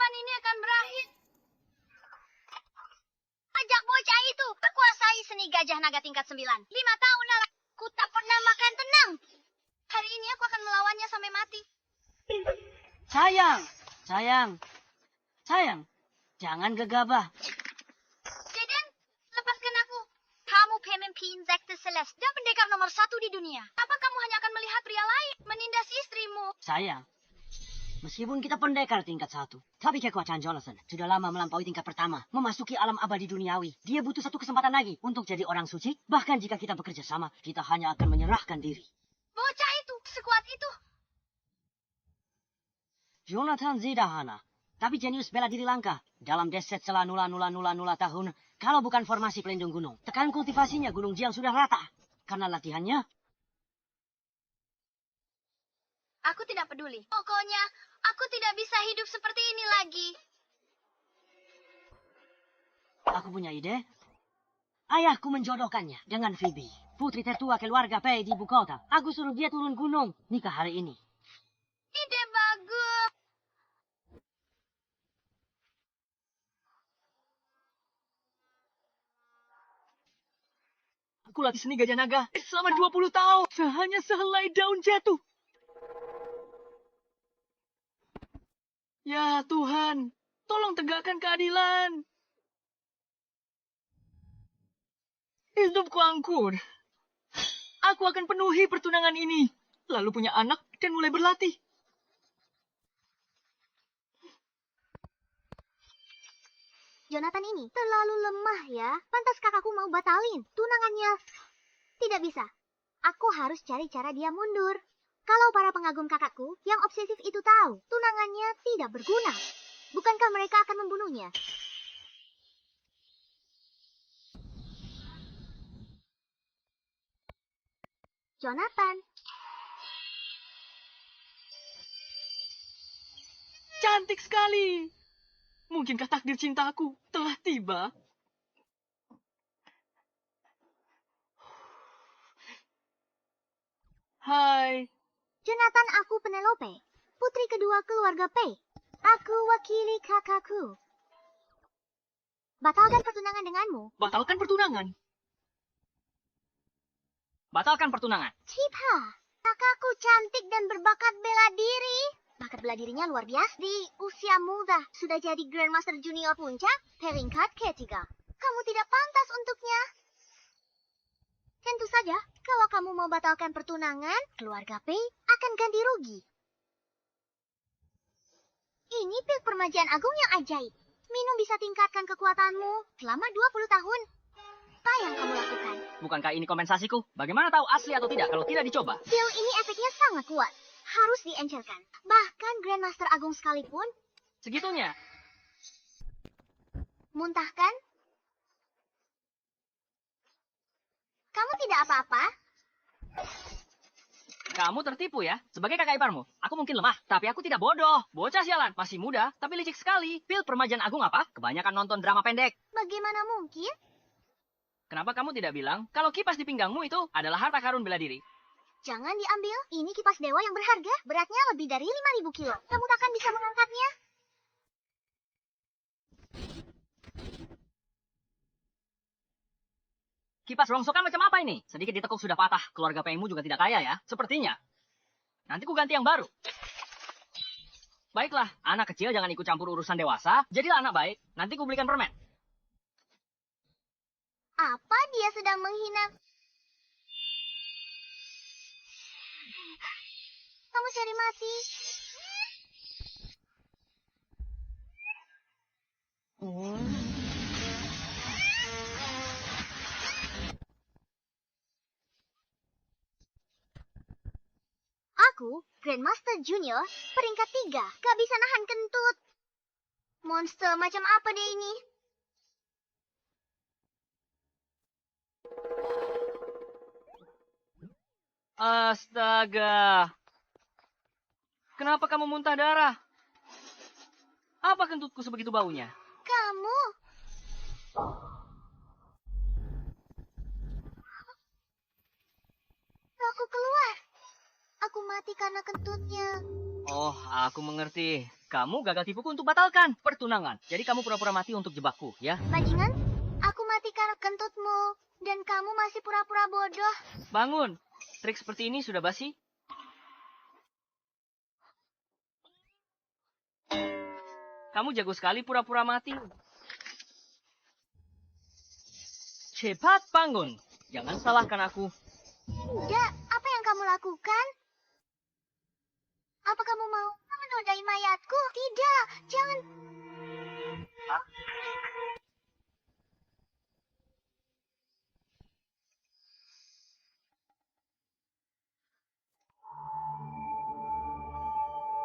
kapan ini akan berakhir? Ajak bocah itu berkuasai seni gajah naga tingkat 9. 5 tahun lalu, aku tak pernah makan tenang. Hari ini aku akan melawannya sampai mati. Sayang, jangan gegabah. Jaden, lepaskan aku. Kamu pemimpin sekte Celeste dan pendekar nomor 1 di dunia. Apa kamu hanya akan melihat pria lain menindas istrimu? Sayang, meskipun kita pendekar tingkat 1, tapi kekuatan Jonathan sudah lama melampaui tingkat pertama, memasuki alam abadi duniawi. Dia butuh satu kesempatan lagi untuk jadi orang suci. Bahkan jika kita bekerja sama, kita hanya akan menyerahkan diri. Bocah itu, sekuat itu. Jonathan Zidahana, tapi jenius bela diri langka. Dalam deset setelah 0,000 tahun, kalau bukan formasi pelindung gunung, tekan kultivasinya Gunung Jiang sudah rata. Karena latihannya, Aku tidak peduli. Pokoknya, aku tidak bisa hidup seperti ini lagi. aku punya ide. Ayahku menjodohkannya dengan Phoebe, putri tertua keluarga Pei di ibu kota. Aku suruh dia turun gunung, nikah hari ini. Ide bagus. Aku latih seni gajah naga selama 20 tahun. Hanya sehelai daun jatuh. Ya Tuhan, tolong tegakkan keadilan. Hidupku angkur. Aku akan penuhi pertunangan ini. Lalu punya anak dan mulai berlatih. Jonathan ini terlalu lemah ya. Pantas kakakku mau batalin tunangannya. Tidak bisa. Aku harus cari cara dia mundur. Kalau para pengagum kakakku yang obsesif itu tahu tunangannya tidak berguna, bukankah mereka akan membunuhnya? Jonathan, Cantik sekali. Mungkinkah takdir cintaku telah tiba? Hai. Jonathan, aku Penelope, putri kedua keluarga Pei. Aku wakili kakakku. Batalkan pertunangan denganmu. Batalkan pertunangan. Batalkan pertunangan. Cipha, kakakku cantik dan berbakat bela diri. Bakat bela dirinya luar biasa. Di usia muda sudah jadi Grandmaster Junior Puncak, peringkat ketiga. Kamu tidak pantas untuknya. Tentu saja, kalau kamu mau batalkan pertunangan, keluarga Pei akan ganti rugi. Ini pil permajaan agung yang ajaib. Minum bisa tingkatkan kekuatanmu selama 20 tahun. Apa yang kamu lakukan? Bukankah ini kompensasiku? Bagaimana tahu asli atau tidak kalau tidak dicoba? Pil ini efeknya sangat kuat. Harus diencerkan. Bahkan Grandmaster Agung sekalipun Segitunya. muntahkan. Kamu tidak apa-apa? Kamu tertipu ya? Sebagai kakak iparmu, aku mungkin lemah, tapi aku tidak bodoh. Bocah sialan, masih muda, tapi licik sekali. Pil permajaan agung apa? Kebanyakan nonton drama pendek. Bagaimana mungkin? Kenapa kamu tidak bilang kalau kipas di pinggangmu itu adalah harta karun bela diri? Jangan diambil. Ini kipas dewa yang berharga. Beratnya lebih dari 5.000 kilo. Kamu takkan bisa mengangkatnya. Kipas rongsokan macam apa ini? Sedikit ditekuk sudah patah. Keluarga Pengmu juga tidak kaya ya? Sepertinya. Nanti ku ganti yang baru. Baiklah, anak kecil jangan ikut campur urusan dewasa. Jadilah anak baik. Nanti ku belikan permen. Apa dia sedang menghina? Kamu cari mati. Aku, Grandmaster Junior, peringkat 3. Gak bisa nahan kentut. Monster macam apa dia ini? Astaga. Kenapa kamu muntah darah? Apa kentutku sebegitu baunya? Kamu. Aku keluar. Aku mati karena kentutnya. Oh, aku mengerti. Kamu gagal tipuku untuk batalkan pertunangan. Jadi kamu pura-pura mati untuk jebakku, ya? Bajingan, aku mati karena kentutmu. Dan kamu masih pura-pura bodoh. Bangun. Trik seperti ini sudah basi. Kamu jago sekali pura-pura mati. Cepat bangun. Jangan salahkan aku. Tidak, apa yang kamu lakukan? Apa kamu mau menodai mayatku? Tidak, jangan.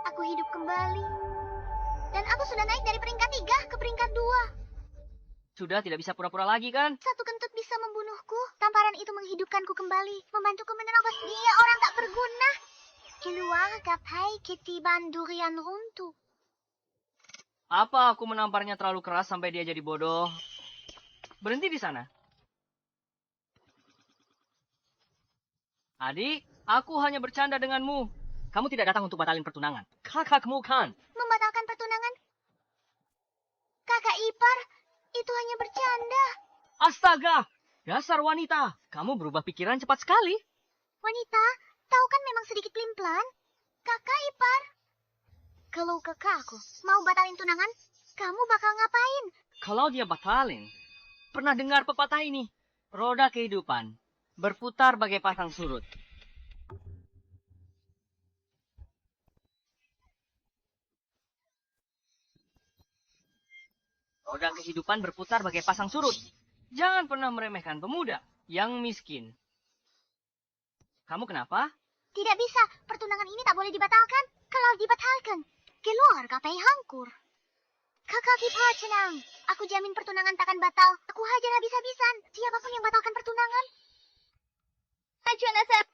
Aku hidup kembali. Dan aku sudah naik dari peringkat 3 ke peringkat 2. Sudah tidak bisa pura-pura lagi kan? Satu kentut bisa membunuhku. Tamparan itu menghidupkanku kembali. Membantuku menerobos dia orang tak berguna. Keluar gapai ketiban durian runtuh. Apa aku menamparnya terlalu keras sampai dia jadi bodoh? Berhenti di sana. Adik, aku hanya bercanda denganmu. Kamu tidak datang untuk batalin pertunangan. Kakakmu kan. Membatalkan pertunangan? Kakak ipar, itu hanya bercanda. Astaga, dasar wanita. Kamu berubah pikiran cepat sekali. Wanita, tahu kan memang sedikit pelin-pelan. Kakak ipar. Kalau kakakku mau batalin tunangan, kamu bakal ngapain? Kalau dia batalin, pernah dengar pepatah ini? Roda kehidupan berputar bagai pasang surut. Roda kehidupan berputar bagai pasang surut. Jangan pernah meremehkan pemuda yang miskin. Kamu kenapa? Tidak bisa, pertunangan ini tak boleh dibatalkan. Kalau dibatalkan, keluar gapai hangkur. Kakak ipar tenang, aku jamin pertunangan takkan batal. Aku hajar habis-habisan siapapun yang batalkan pertunangan. Jonathan,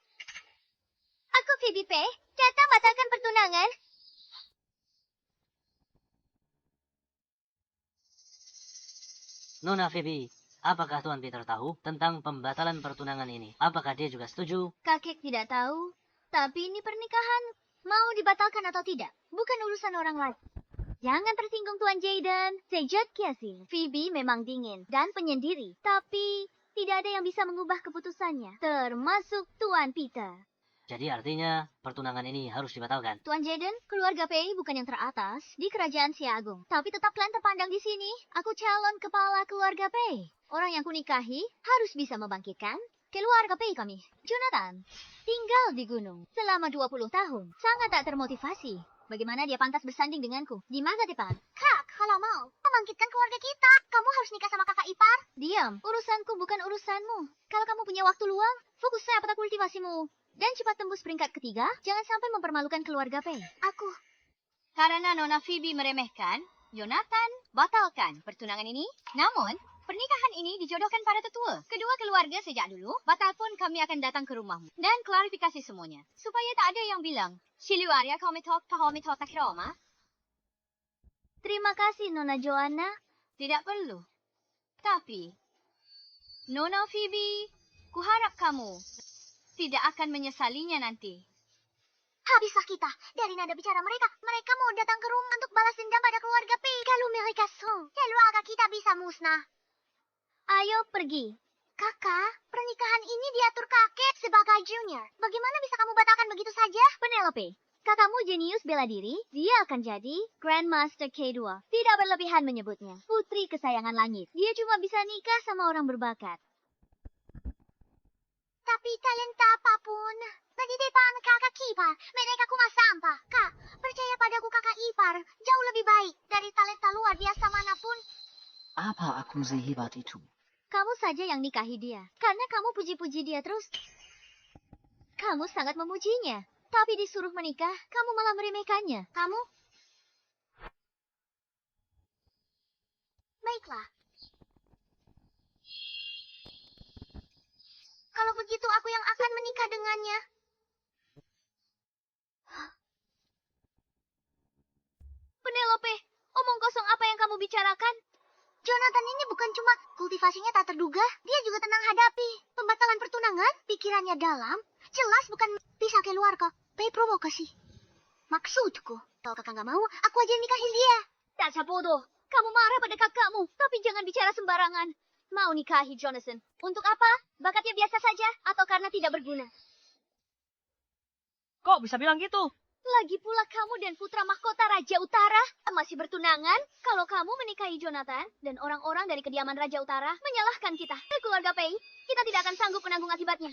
aku Phoebe P. Datang batalkan pertunangan. Nona Phoebe, apakah Tuan Peter tahu tentang pembatalan pertunangan ini? Apakah dia juga setuju? Kakek tidak tahu, tapi ini pernikahan. Mau dibatalkan atau tidak, bukan urusan orang lain. Jangan tersinggung Tuan Jaden. Sejak kiasin, Phoebe memang dingin dan penyendiri. Tapi tidak ada yang bisa mengubah keputusannya, termasuk Tuan Peter. Jadi artinya pertunangan ini harus dibatalkan. Tuan Jaden, keluarga Pei bukan yang teratas di kerajaan Siagung. Tapi tetap kalian terpandang di sini. Aku calon kepala keluarga Pei. Orang yang kunikahi harus bisa membangkitkan keluarga Pei kami. Jonathan, tinggal di gunung selama 20 tahun. Sangat tak termotivasi. Bagaimana dia pantas bersanding denganku di masa depan? Kak, kalau mau membangkitkan keluarga kita, kamu harus nikah sama kakak ipar. Diam, urusanku bukan urusanmu. Kalau kamu punya waktu luang, fokusnya pada kultivasimu. Dan cepat tembus peringkat ketiga, jangan sampai mempermalukan keluarga Pei. Aku. Karena Nona Phoebe meremehkan, Jonathan batalkan pertunangan ini. Namun, pernikahan ini dijodohkan para tetua. Kedua keluarga sejak dulu, batal pun kami akan datang ke rumahmu. Dan klarifikasi semuanya. Supaya tak ada yang bilang, Siluaria komitok pahomitok takroma. Terima kasih, Nona Joanna. Tidak perlu. Tapi, Nona Phoebe, kuharap kamu tidak akan menyesalinya nanti. Habislah kita. Dari nada bicara mereka, mereka mau datang ke rumah untuk balas dendam pada keluarga P. Kalau mereka keluarga kita bisa musnah. Ayo pergi. Kakak, pernikahan ini diatur kakek sebagai junior. Bagaimana bisa kamu batalkan begitu saja? Penelope, kakakmu jenius bela diri, dia akan jadi Grandmaster K2. Tidak berlebihan menyebutnya. Putri kesayangan langit. Dia cuma bisa nikah sama orang berbakat. Tapi talenta apapun, di depan kakak ipar, mereka kumas sampah. Kak, percaya padaku kakak ipar, jauh lebih baik dari talenta luar biasa manapun. Apa aku sehebat itu? Kamu saja yang nikahi dia, karena kamu puji-puji dia terus. Kamu sangat memujinya, tapi disuruh menikah, kamu malah meremehkannya. Kamu? Baiklah. Kalau begitu aku yang akan menikah dengannya. Penelope, omong kosong apa yang kamu bicarakan? Jonathan ini bukan cuma kultivasinya tak terduga, dia juga tenang hadapi pembatalan pertunangan, pikirannya dalam, jelas bukan bisa keluar kok. Provokasi. Maksudku, Kalau kakak nggak mau, aku aja yang nikahin dia. Dasar bodoh. Kamu marah pada kakakmu, tapi jangan bicara sembarangan. Mau nikahi Jonathan. Untuk apa? Bakatnya biasa saja atau karena tidak berguna? Kok bisa bilang gitu? Lagi pula kamu dan putra mahkota Raja Utara masih bertunangan. Kalau kamu menikahi Jonathan dan orang-orang dari kediaman Raja Utara menyalahkan kita, keluarga Pei, kita tidak akan sanggup menanggung akibatnya.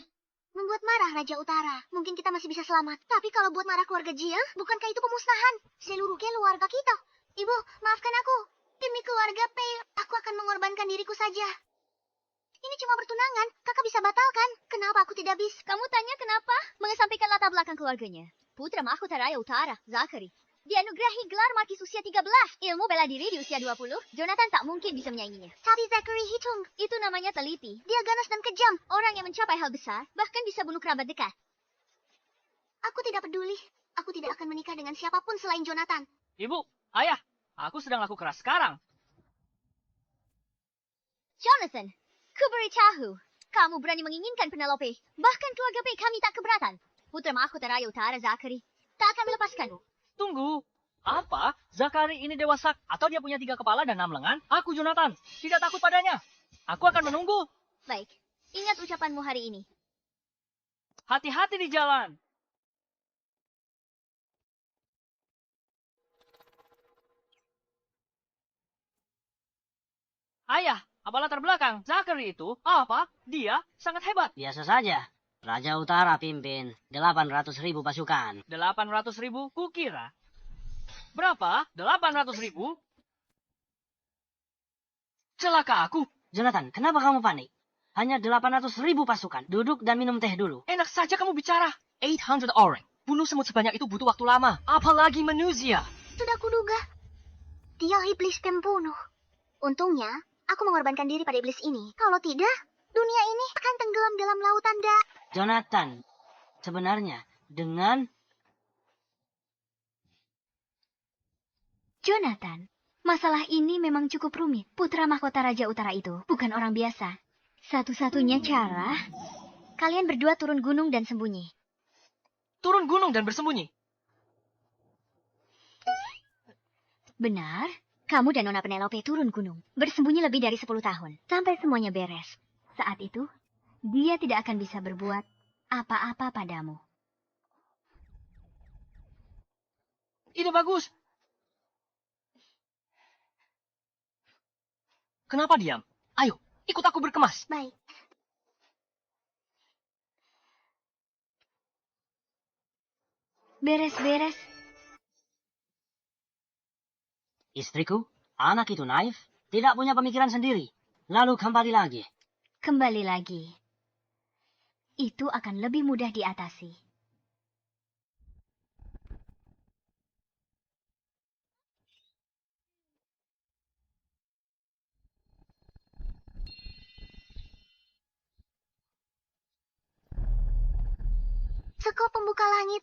Membuat marah Raja Utara, mungkin kita masih bisa selamat. Tapi kalau buat marah keluarga Jiang, bukankah itu pemusnahan? Seluruh keluarga kita. Ibu, maafkan aku. Demi keluarga Pei, aku akan mengorbankan diriku saja. Ini cuma bertunangan, kakak bisa batalkan. Kenapa aku tidak bisa? Kamu tanya kenapa? Mengesampingkan latar belakang keluarganya. Putra mahkota Raja Utara, Zachary, dianugerahi gelar Markis usia 13. Ilmu bela diri di usia 20, Jonathan tak mungkin bisa menyainginya. Tapi Zachary hitung. Itu namanya teliti. Dia ganas dan kejam. Orang yang mencapai hal besar, bahkan bisa bunuh kerabat dekat. Aku tidak peduli. Aku tidak akan menikah dengan siapapun selain Jonathan. Ibu, ayah, aku sedang laku keras sekarang. Jonathan, ku beritahu, kamu berani menginginkan Penelope. Bahkan keluarga Pei kami tak keberatan. Putra mahkota Raja Utara Zachary tak akan melepaskanmu. Tunggu. Apa? Zachary ini dewasa atau dia punya 3 kepala dan 6 lengan? Aku Jonathan, tidak takut padanya. Aku akan menunggu. Baik, ingat ucapanmu hari ini. Hati-hati di jalan. Ayah, apa latar belakang Zachary itu? Apa? Dia sangat hebat. Biasa saja. Raja Utara pimpin 800.000 pasukan. 800.000 kukira. Berapa? 800.000? Celaka aku. Jonathan, kenapa kamu panik? Hanya 800.000 pasukan. Duduk dan minum teh dulu. Enak saja kamu bicara. 800 orang. Bunuh semut sebanyak itu butuh waktu lama. Apalagi manusia. Sudah kuduga. Dia iblis pembunuh. Untungnya, aku mengorbankan diri pada iblis ini. Kalau tidak, dunia ini akan tenggelam dalam lautan Jonathan, sebenarnya dengan... Jonathan, masalah ini memang cukup rumit. Putra mahkota Raja Utara itu bukan orang biasa. Satu-satunya cara, kalian berdua turun gunung dan sembunyi. Turun gunung dan bersembunyi. Benar, kamu dan Nona Penelope turun gunung. Bersembunyi lebih dari 10 tahun. Sampai semuanya beres. Saat itu, dia tidak akan bisa berbuat apa-apa padamu. Ide bagus. Kenapa diam? Ayo, ikut aku berkemas. Baik. Beres-beres. Istriku, anak itu naif, tidak punya pemikiran sendiri. Lalu kembali lagi. Kembali lagi. Itu akan lebih mudah diatasi. Sekop pembuka langit,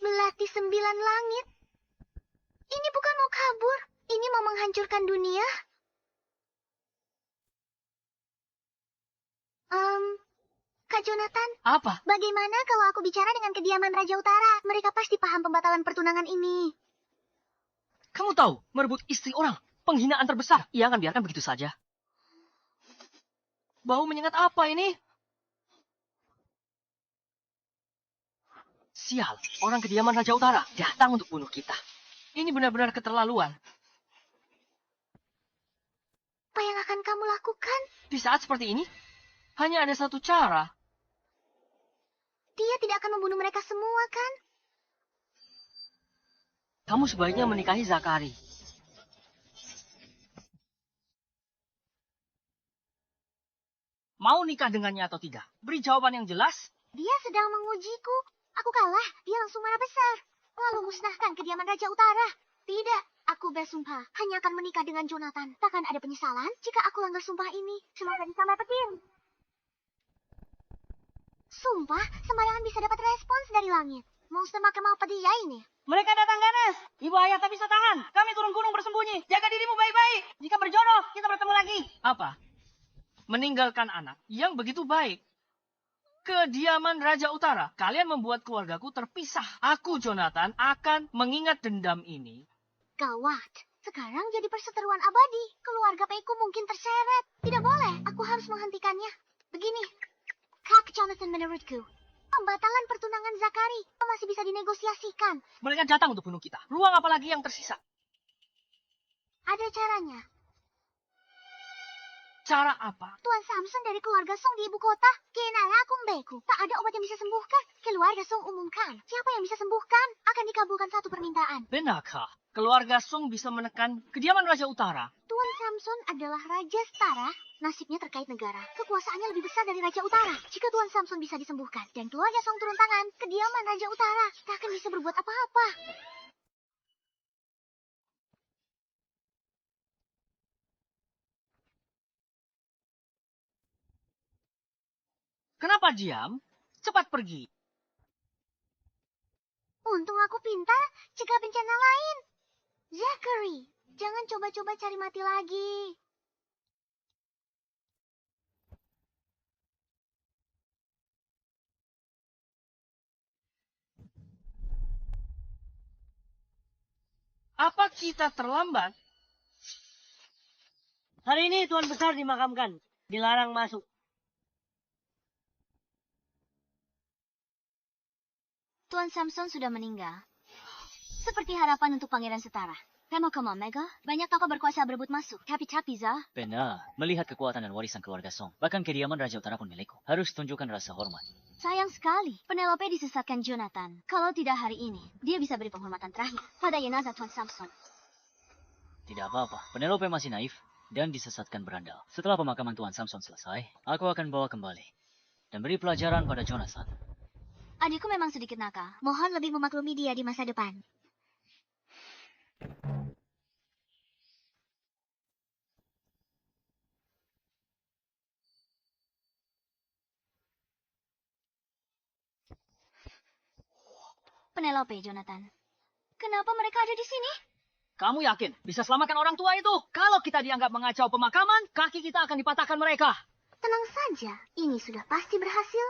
melati 9 langit. Ini bukan mau kabur, ini mau menghancurkan dunia. Kak Jonathan, Apa? bagaimana kalau aku bicara dengan kediaman Raja Utara? Mereka pasti paham pembatalan pertunangan ini. Kamu tahu, merebut istri orang, penghinaan terbesar. Ia akan biarkan begitu saja. Bau menyengat apa ini? Sial, orang kediaman Raja Utara datang untuk bunuh kita. Ini benar-benar keterlaluan. Apa yang akan kamu lakukan? Di saat seperti ini, hanya ada satu cara. Dia tidak akan membunuh mereka semua, kan? Kamu sebaiknya menikahi Zachary. Mau nikah dengannya atau tidak? Beri jawaban yang jelas. Dia sedang mengujiku. Aku kalah, dia langsung marah besar. Lalu musnahkan kediaman Raja Utara. Tidak, aku bersumpah hanya akan menikah dengan Jonathan. Takkan ada penyesalan jika aku langgar sumpah ini. Semoga disambar petir. Sumpah, sembarangan bisa dapat respons dari langit. Monster makan mau dia ini. Mereka datang ganas. Ibu ayah tak bisa tahan. Kami turun gunung bersembunyi. Jaga dirimu baik-baik. Jika berjodoh, kita bertemu lagi. Apa? Meninggalkan anak yang begitu baik. kediaman Raja Utara. Kalian membuat keluargaku terpisah. Aku, Jonathan, akan mengingat dendam ini. Gawat. Sekarang jadi perseteruan abadi. Keluarga Peiku mungkin terseret. Tidak boleh. Aku harus menghentikannya. Begini. Kak Jonathan, menurutku, pembatalan pertunangan Zakari masih bisa dinegosiasikan. Mereka datang untuk bunuh kita. Ruang apa lagi yang tersisa? Ada caranya. Cara apa? Tuan Samson dari keluarga Song di ibu kota. Kenaya akung beku. Tak ada obat yang bisa sembuhkan. Keluarga Song umumkan. Siapa yang bisa sembuhkan? Akan dikabulkan satu permintaan. Benarkah keluarga Song bisa menekan kediaman Raja Utara? Tuan Samson adalah Raja Setara. Nasibnya terkait negara. Kekuasaannya lebih besar dari Raja Utara. Jika Tuan Samson bisa disembuhkan dan keluarga Song turun tangan, kediaman Raja Utara tak akan bisa berbuat apa-apa. Kenapa diam? Cepat pergi. Untung aku pintar, cegah bencana lain. Zachary, jangan coba-coba cari mati lagi. Apa kita terlambat? Hari ini Tuan Besar dimakamkan. Dilarang masuk. Tuan Samson sudah meninggal. Seperti harapan untuk Pangeran Setara. Come on, Mega. Banyak tokoh berkuasa berebut masuk. Tapi Za. Benar. Melihat kekuatan dan warisan keluarga Song, bahkan kediaman Raja Utara pun milikku. Harus tunjukkan rasa hormat. Sayang sekali, Penelope disesatkan Jonathan. Kalau tidak hari ini, dia bisa beri penghormatan terakhir pada jenazah Tuan Samson. Tidak apa-apa. Penelope masih naif dan disesatkan berandal. Setelah pemakaman Tuan Samson selesai, aku akan bawa kembali dan beri pelajaran pada Jonathan. Adikku memang sedikit nakal. Mohon lebih memaklumi dia di masa depan. Penelope, Jonathan. Kenapa mereka ada di sini? Kamu yakin bisa selamatkan orang tua itu? Kalau kita dianggap mengacau pemakaman, kaki kita akan dipatahkan mereka. Tenang saja, ini sudah pasti berhasil.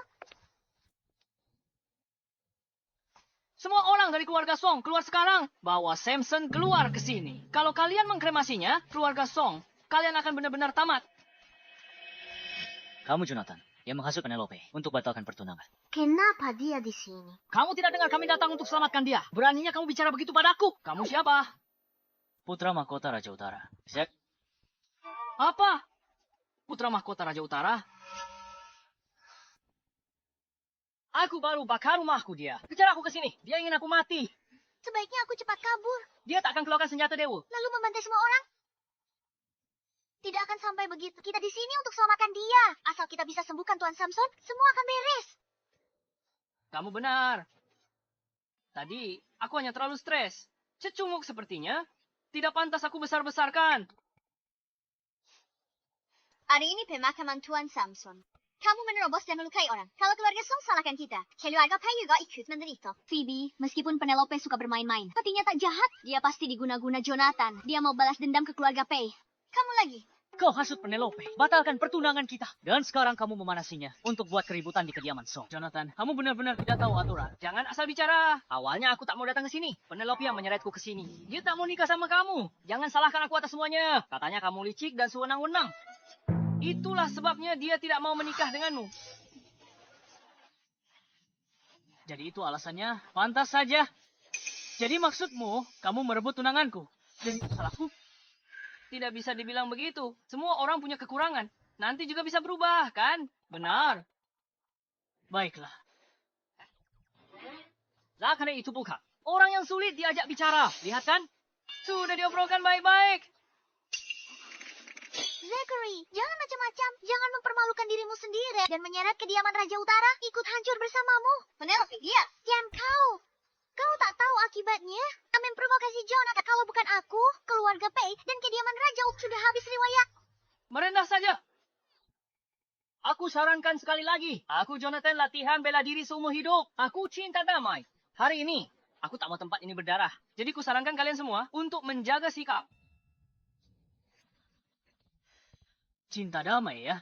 Semua orang dari keluarga Song keluar sekarang. Bawa Samson keluar ke sini. Kalau kalian mengkremasinya, keluarga Song, kalian akan benar-benar tamat. Kamu, Jonathan, yang menghasut Penelope untuk batalkan pertunangan. Kenapa dia di sini? Kamu tidak dengar kami datang untuk selamatkan dia. Beraninya kamu bicara begitu padaku. Kamu siapa? Putra mahkota Raja Utara. Zack, Apa? Putra mahkota Raja Utara? Aku baru bakar rumahku dia. Kejar aku ke sini. Dia ingin aku mati. Sebaiknya aku cepat kabur, Dia tak akan keluarkan senjata Dewa. lalu membantai semua orang. Tidak akan sampai begitu. Kita di sini untuk selamatkan dia. Asal kita bisa sembuhkan Tuan Samson, semua akan beres. Kamu benar. Tadi aku hanya terlalu stres. Cecunguk sepertinya. Tidak pantas aku besar-besarkan. Hari ini pemakaman Tuan Samson. Kamu menerobos dan melukai orang. Kalau keluarga Song salahkan kita. Keluarga Pei juga ikut menderita. Phoebe, meskipun Penelope suka bermain-main, hatinya tak jahat. Dia pasti diguna-guna Jonathan. Dia mau balas dendam ke keluarga Pei. Kamu lagi. kau hasut Penelope. Batalkan pertunangan kita. Dan sekarang kamu memanasinya untuk buat keributan di kediaman Song. Jonathan, kamu benar-benar tidak tahu aturan. Jangan asal bicara. Awalnya aku tak mau datang ke sini. Penelope yang menyeretku ke sini. Dia tak mau nikah sama kamu. Jangan salahkan aku atas semuanya. Katanya kamu licik dan sewenang-wenang. Itulah sebabnya dia tidak mau menikah denganmu. Jadi itu alasannya? Pantas saja. Jadi maksudmu, kamu merebut tunanganku? Dan itu salahku? Tidak bisa dibilang begitu. Semua orang punya kekurangan. Nanti juga bisa berubah, kan? Benar. Baiklah. Zakari itu bukan orang yang sulit diajak bicara. Lihat kan? Sudah diobrolkan baik-baik. Zachary, jangan macam-macam. Jangan mempermalukan dirimu sendiri dan menyeret kediaman Raja Utara ikut hancur bersamamu. Penelope, dia. Diam kau. Kau tak tahu akibatnya. Kami memprovokasi Jonathan. Kalau bukan aku, keluarga Pei dan kediaman Raja sudah habis riwayat. Merendah saja. Aku sarankan sekali lagi. Aku Jonathan latihan bela diri seumur hidup. Aku cinta damai. Hari ini, aku tak mau tempat ini berdarah. Jadi kusarankan kalian semua untuk menjaga sikap. Cinta damai ya.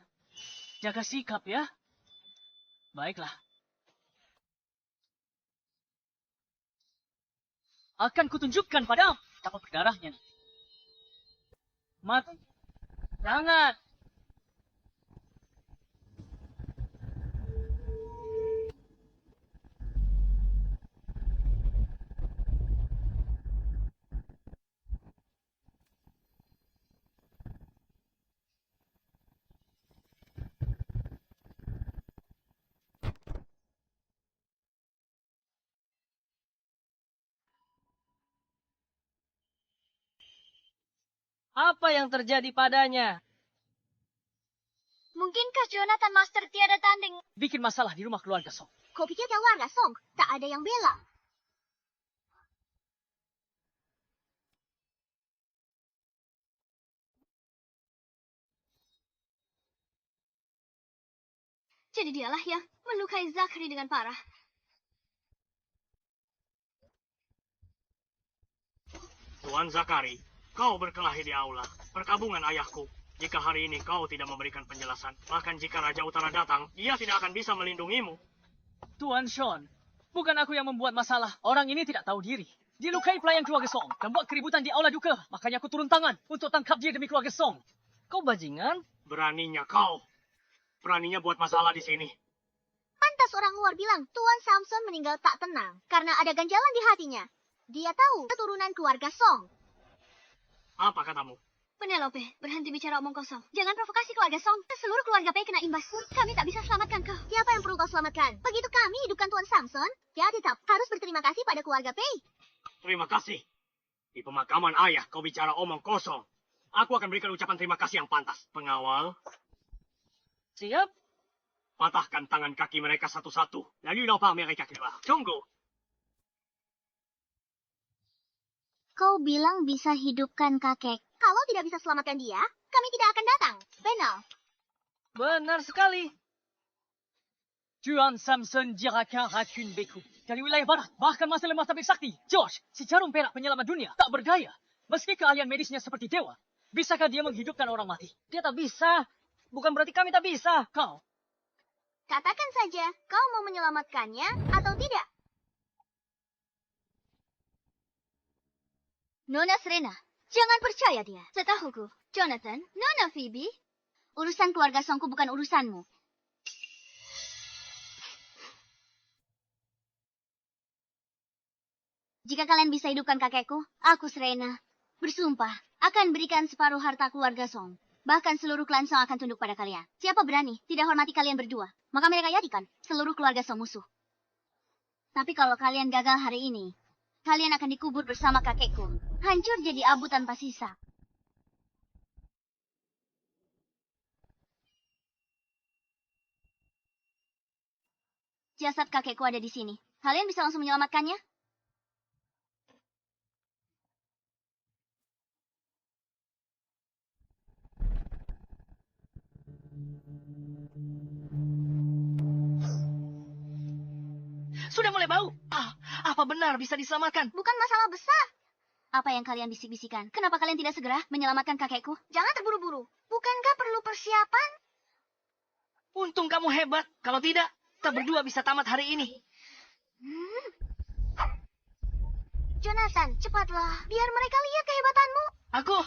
Jaga sikap ya. Baiklah. Akan kutunjukkan padamu betapa berdarahnya. Mati. Jangan. Apa yang terjadi padanya? Mungkinkah Jonathan Master tiada tanding? Bikin masalah di rumah keluarga Song. Kau pikir keluarga Song tak ada yang bela? Jadi dialah yang melukai Zachary dengan parah. Tuan Zakari, kau berkelahi di aula, perkabungan ayahku. Jika hari ini kau tidak memberikan penjelasan, bahkan jika Raja Utara datang, dia tidak akan bisa melindungimu. Tuan Sean, bukan aku yang membuat masalah. Orang ini tidak tahu diri. Dia lukai pelayan keluarga Song dan buat keributan di aula duka. Makanya aku turun tangan untuk tangkap dia demi keluarga Song. Kau bajingan? Beraninya kau. Beraninya buat masalah di sini. Pantas orang luar bilang Tuan Samson meninggal tak tenang karena ada ganjalan di hatinya. Dia tahu keturunan keluarga Song. Apa katamu? Penelope, berhenti bicara omong kosong. Jangan provokasi keluarga Song. Seluruh keluarga Pei kena imbas. Kami tak bisa selamatkan kau. Siapa yang perlu kau selamatkan? Begitu kami hidupkan Tuan Samson, dia tetap harus berterima kasih pada keluarga Pei. Terima kasih. Di pemakaman ayah kau bicara omong kosong. Aku akan berikan ucapan terima kasih yang pantas. Pengawal, Siap? patahkan tangan kaki mereka satu-satu. Lalu lupa mereka keluar. Tunggu. Kau bilang bisa hidupkan kakek. Kalau tidak bisa selamatkan dia, kami tidak akan datang. Benar. Benar sekali. Tuan Samson Jiraka Rakun Beku. Dari wilayah barat, bahkan masih lemah tapi sakti. Josh, si jarum perak penyelamat dunia, tak berdaya. Meski keahlian medisnya seperti dewa, bisakah dia menghidupkan orang mati? Dia tak bisa. Bukan berarti kami tak bisa. Kau. Katakan saja, kau mau menyelamatkannya atau tidak? Nona Serena, jangan percaya dia. Setahuku, Jonathan, Nona Phoebe, Urusan keluarga Songku bukan urusanmu. Jika kalian bisa hidupkan kakekku, aku Serena bersumpah akan berikan separuh harta keluarga Song. Bahkan seluruh klan Song akan tunduk pada kalian. Siapa berani tidak hormati kalian berdua, maka mereka jadikan seluruh keluarga Song musuh. Tapi kalau kalian gagal hari ini, kalian akan dikubur bersama kakekku. Hancur jadi abu tanpa sisa. Jasad kakekku ada di sini. Kalian bisa langsung menyelamatkannya? Sudah mulai bau. Apa benar bisa diselamatkan? Bukan masalah besar. Apa yang kalian bisik-bisikan? Kenapa kalian tidak segera menyelamatkan kakekku? Jangan terburu-buru. Bukankah perlu persiapan? Untung kamu hebat. Kalau tidak, kita berdua bisa tamat hari ini. Jonathan, cepatlah. Biar mereka lihat kehebatanmu. Aku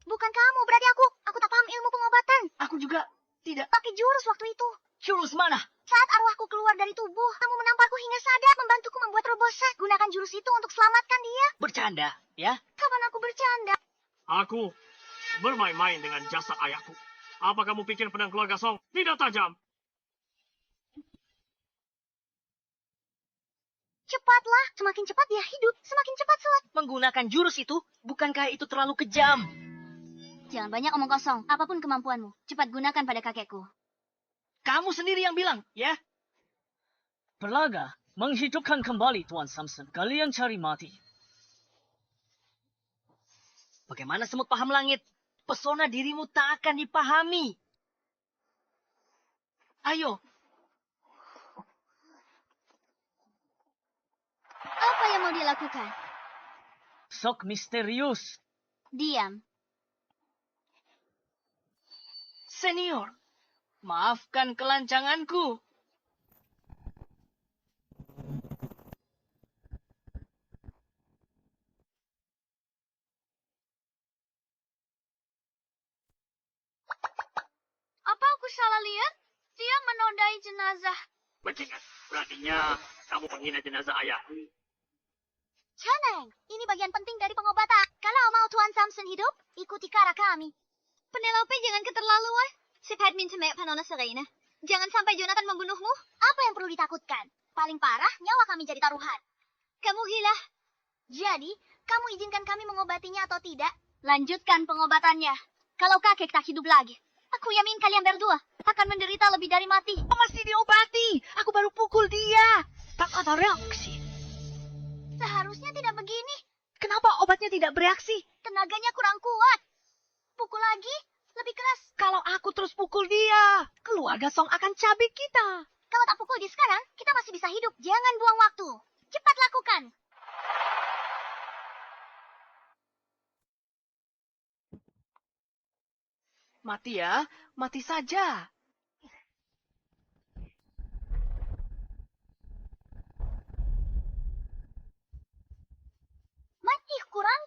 Bukan kamu, berarti aku. Aku tak paham ilmu pengobatan. Aku juga tidak. Pakai jurus waktu itu. Jurus mana? Saat arwahku keluar dari tubuh, kamu menamparku hingga sadar, membantuku membuat robosan. Gunakan jurus itu untuk selamatkan dia. Bercanda, ya? Kapan aku bercanda? Aku bermain-main dengan jasad ayahku. Apa kamu pikir pedang keluarga Song tidak tajam? Cepatlah. Semakin cepat dia hidup, semakin cepat selesai. Menggunakan jurus itu, bukankah itu terlalu kejam? Jangan banyak omong kosong. Apapun kemampuanmu, cepat gunakan pada kakekku. Kamu sendiri yang bilang, ya? Berlaga, menghidupkan kembali Tuan Samson. Kalian cari mati. Bagaimana semut paham langit? Pesona dirimu tak akan dipahami. Ayo, Apa yang mau dilakukan? sok misterius. Diam. Senior, maafkan kelancanganku. salah lihat? Dia menodai jenazah. Bajingan, beraninya kamu menghina jenazah ayahku. Caneng, ini bagian penting dari pengobatan. Kalau mau Tuan Samson hidup, ikuti cara kami. Penelope, jangan keterlaluan. Cepat minta maaf, Nona Serena. Jangan sampai Jonathan membunuhmu. Apa yang perlu ditakutkan? Paling parah, nyawa kami jadi taruhan. Kamu gila. Jadi, kamu izinkan kami mengobatinya atau tidak? Lanjutkan pengobatannya. Kalau kakek tak hidup lagi, aku yakin kalian berdua akan menderita lebih dari mati. Masih diobati. Aku baru pukul dia. Tak ada reaksi. Seharusnya tidak begini. Kenapa obatnya tidak bereaksi? Tenaganya kurang kuat. Pukul lagi, lebih keras. Kalau aku terus pukul dia, keluarga Song akan cabik kita. Kalau tak pukul dia sekarang, kita masih bisa hidup. Jangan buang waktu. Cepat lakukan. Mati ya, mati saja. Mati kurang.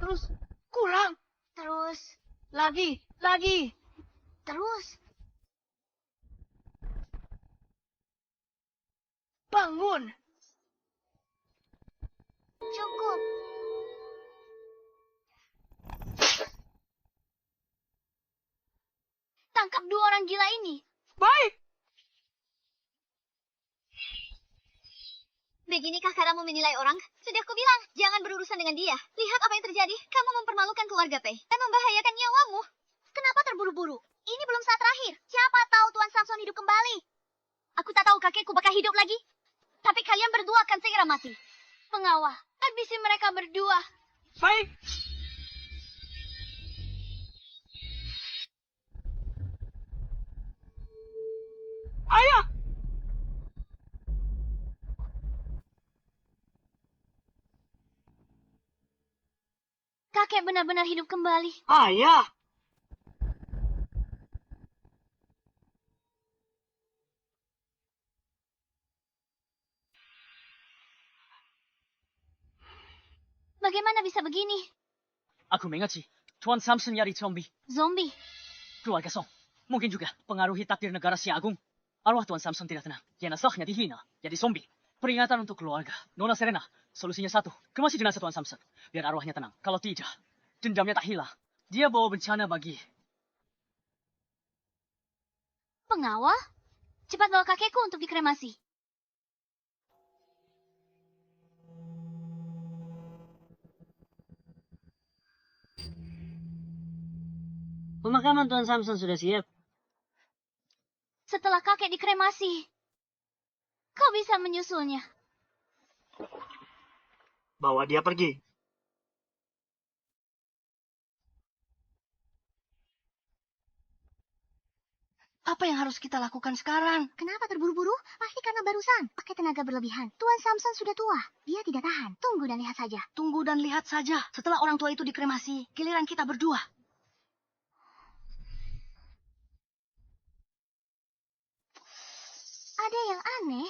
Terus kurang. Terus. Lagi. Terus. Bangun. Cukup. Tangkap dua orang gila ini. Baik. Beginikah caramu menilai orang? Sudah kubilang, jangan berurusan dengan dia. Lihat apa yang terjadi. Kamu mempermalukan keluarga Pei dan membahayakan nyawamu. Kenapa terburu-buru? Ini belum saat terakhir. Siapa tahu Tuan Samson hidup kembali? Aku tak tahu kakekku bakal hidup lagi. Tapi kalian berdua akan segera mati. Pengawal, habisi mereka berdua. Baik. Ayah. Kakek benar-benar hidup kembali. Ayah! Bagaimana bisa begini? Aku mengerti. Tuan Samson nyari zombie. Zombie. Keluarga Song. Mungkin juga pengaruhi takdir negara si Agung. Arwah Tuan Samson tidak tenang. Jenazahnya dihina. Jadi zombie. Peringatan untuk keluarga. Nona Serena. Solusinya satu. Kemasi jenazah Tuan Samson. Biar arwahnya tenang. Kalau tidak, dendamnya tak hilang. Dia bawa bencana bagi... Pengawal? Cepat bawa kakekku untuk dikremasi. Pemakaman Tuan Samson sudah siap. Setelah kakek dikremasi, kau bisa menyusulnya. Bawa dia pergi. Apa yang harus kita lakukan sekarang? Kenapa terburu-buru? Pasti karena barusan pakai tenaga berlebihan. Tuan Samson sudah tua. Dia tidak tahan. Tunggu dan lihat saja. Tunggu dan lihat saja. Setelah orang tua itu dikremasi, giliran kita berdua. Ada yang aneh.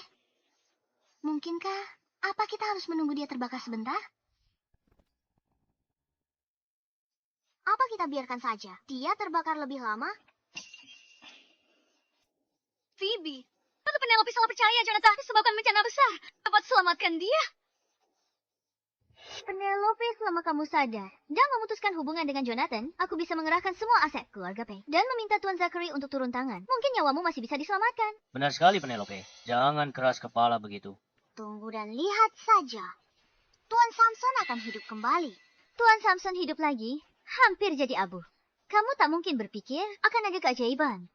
Mungkinkah apa kita harus menunggu dia terbakar sebentar? Apa kita biarkan saja? Dia terbakar lebih lama? Phoebe, lalu Penelope salah percaya Jonathan disebabkan bencana besar. Dapat selamatkan dia. Penelope, selama kamu sadar dan memutuskan hubungan dengan Jonathan, aku bisa mengerahkan semua aset keluarga Pei dan meminta Tuan Zachary untuk turun tangan. Mungkin nyawamu masih bisa diselamatkan. Benar sekali, Penelope. Jangan keras kepala begitu. Tunggu dan lihat saja. Tuan Samson akan hidup kembali. Tuan Samson hidup lagi, hampir jadi abu. Kamu tak mungkin berpikir akan ada keajaiban.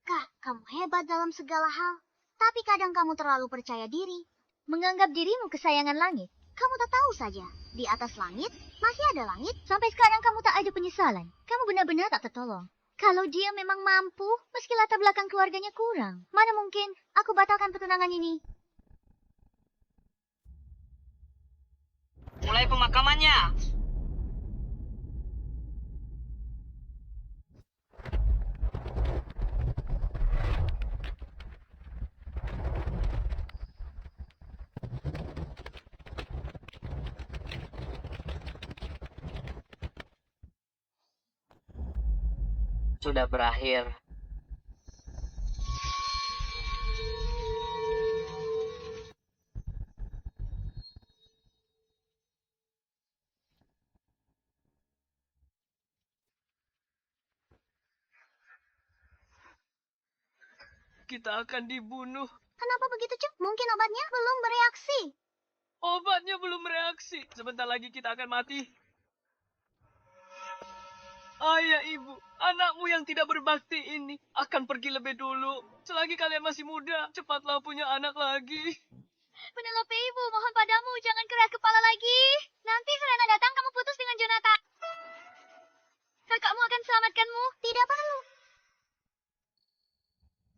Kak, kamu hebat dalam segala hal. Tapi kadang kamu terlalu percaya diri. Menganggap dirimu kesayangan langit. Kamu tak tahu saja. Di atas langit, masih ada langit. Sampai sekarang kamu tak ada penyesalan. Kamu benar-benar tak tertolong. Kalau dia memang mampu, meski latar belakang keluarganya kurang. Mana mungkin aku batalkan pertunangan ini. Mulai pemakamannya. sudah berakhir. Kita akan dibunuh. Kenapa begitu cepat? Mungkin obatnya belum bereaksi. Obatnya belum bereaksi. Sebentar lagi kita akan mati. Ayah, ibu, anakmu yang tidak berbakti ini akan pergi lebih dulu. Selagi kalian masih muda, cepatlah punya anak lagi. Penelope ibu, mohon padamu, jangan keras kepala lagi. Nanti Serena datang, kamu putus dengan Jonathan. Kakakmu akan selamatkanmu. Tidak perlu.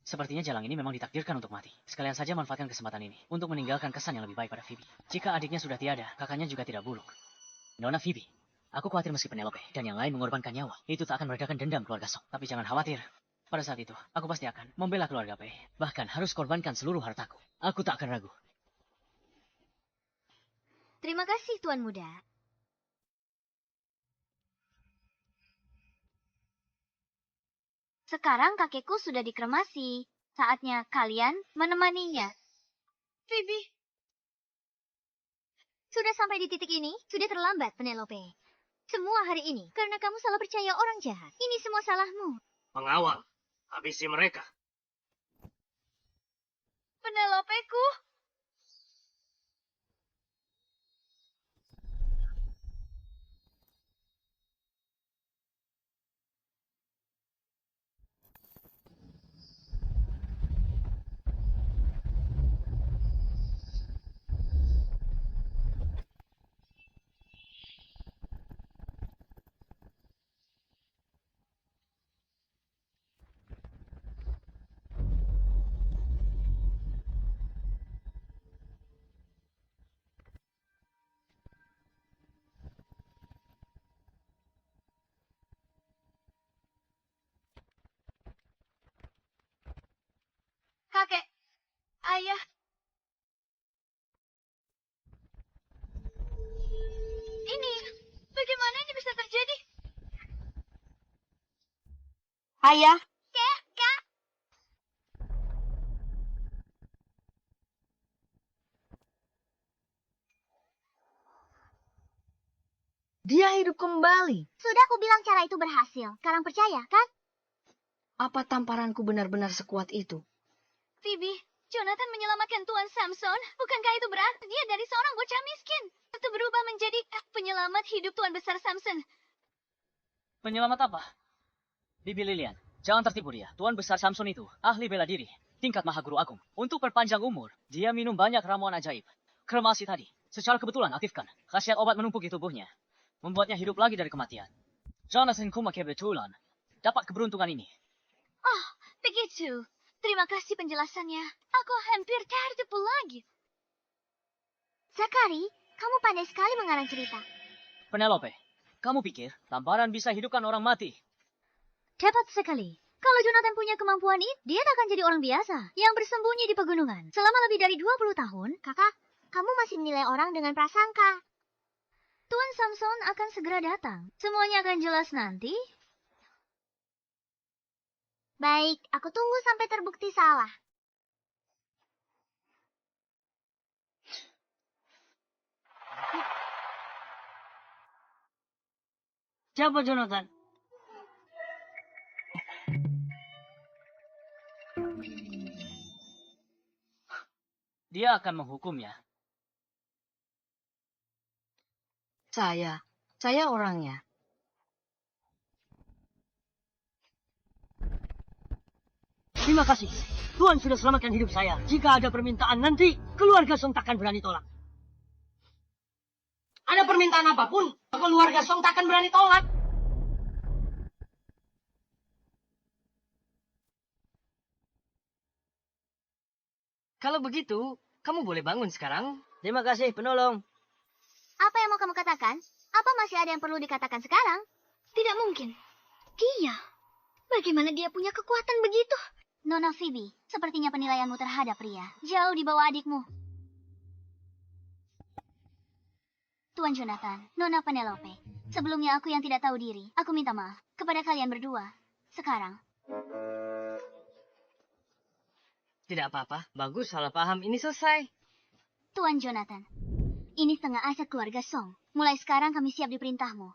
Sepertinya Jalang ini memang ditakdirkan untuk mati. Sekalian saja manfaatkan kesempatan ini untuk meninggalkan kesan yang lebih baik pada Phoebe. Jika adiknya sudah tiada, kakaknya juga tidak buruk. Nona Phoebe, aku khawatir meski Penelope dan yang lain mengorbankan nyawa, itu tak akan meredakan dendam keluarga Song. Tapi jangan khawatir. Pada saat itu, aku pasti akan membela keluarga Pei. Bahkan harus korbankan seluruh hartaku. Aku tak akan ragu. Terima kasih, Tuan Muda. Sekarang kakekku sudah dikremasi. Saatnya kalian menemaninya. Phoebe. Sudah sampai di titik ini, sudah terlambat, Penelope. Semua hari ini, karena kamu salah percaya orang jahat. Ini semua salahmu. Pengawal, habisi mereka. Penelopeku. Kakek. Ayah. Ini, bagaimana ini bisa terjadi? Ayah, Kak. dia hidup kembali. Sudah aku bilang cara itu berhasil. Sekarang percaya, kan? Apa tamparanku benar-benar sekuat itu? Phoebe, Jonathan menyelamatkan Tuan Samson. Bukankah itu berarti dia dari seorang bocah miskin? Itu berubah menjadi penyelamat hidup Tuan Besar Samson. Penyelamat apa? Bibi Lilian, jangan tertipu dia. Tuan Besar Samson itu ahli bela diri, tingkat Mahaguru Agung. Untuk perpanjang umur, dia minum banyak ramuan ajaib. Kremasi tadi, secara kebetulan aktifkan. Khasiat obat menumpuk di tubuhnya, membuatnya hidup lagi dari kematian. Jonathan Kuma kebetulan dapat keberuntungan ini. Oh, begitu. Terima kasih penjelasannya. Aku hampir tertipu lagi. Zakari, kamu pandai sekali mengarang cerita. Penelope, kamu pikir tamparan bisa hidupkan orang mati? Tepat sekali. Kalau Jonathan punya kemampuan ini, dia tak akan jadi orang biasa yang bersembunyi di pegunungan selama lebih dari 20 tahun. Kakak, kamu masih menilai orang dengan prasangka. Tuan Samson akan segera datang. Semuanya akan jelas nanti. Baik, aku tunggu sampai terbukti salah. Siapa Jonathan? Dia akan menghukumnya. Saya orangnya. Terima kasih. Tuhan sudah selamatkan hidup saya. Jika ada permintaan nanti, keluarga Song takkan berani tolak. Ada permintaan apapun, keluarga Song takkan berani tolak. Kalau begitu, kamu boleh bangun sekarang. Terima kasih, penolong. Apa yang mau kamu katakan? Apa masih ada yang perlu dikatakan sekarang? Tidak mungkin. Dia. Bagaimana dia punya kekuatan begitu? Nona Phoebe, sepertinya penilaianmu terhadap pria jauh di bawah adikmu. Tuan Jonathan, Nona Penelope. Sebelumnya aku yang tidak tahu diri. Aku minta maaf kepada kalian berdua. sekarang. Tidak apa-apa. Bagus, salah paham. Ini selesai. Tuan Jonathan, ini setengah aset keluarga Song. Mulai sekarang kami siap diperintahmu.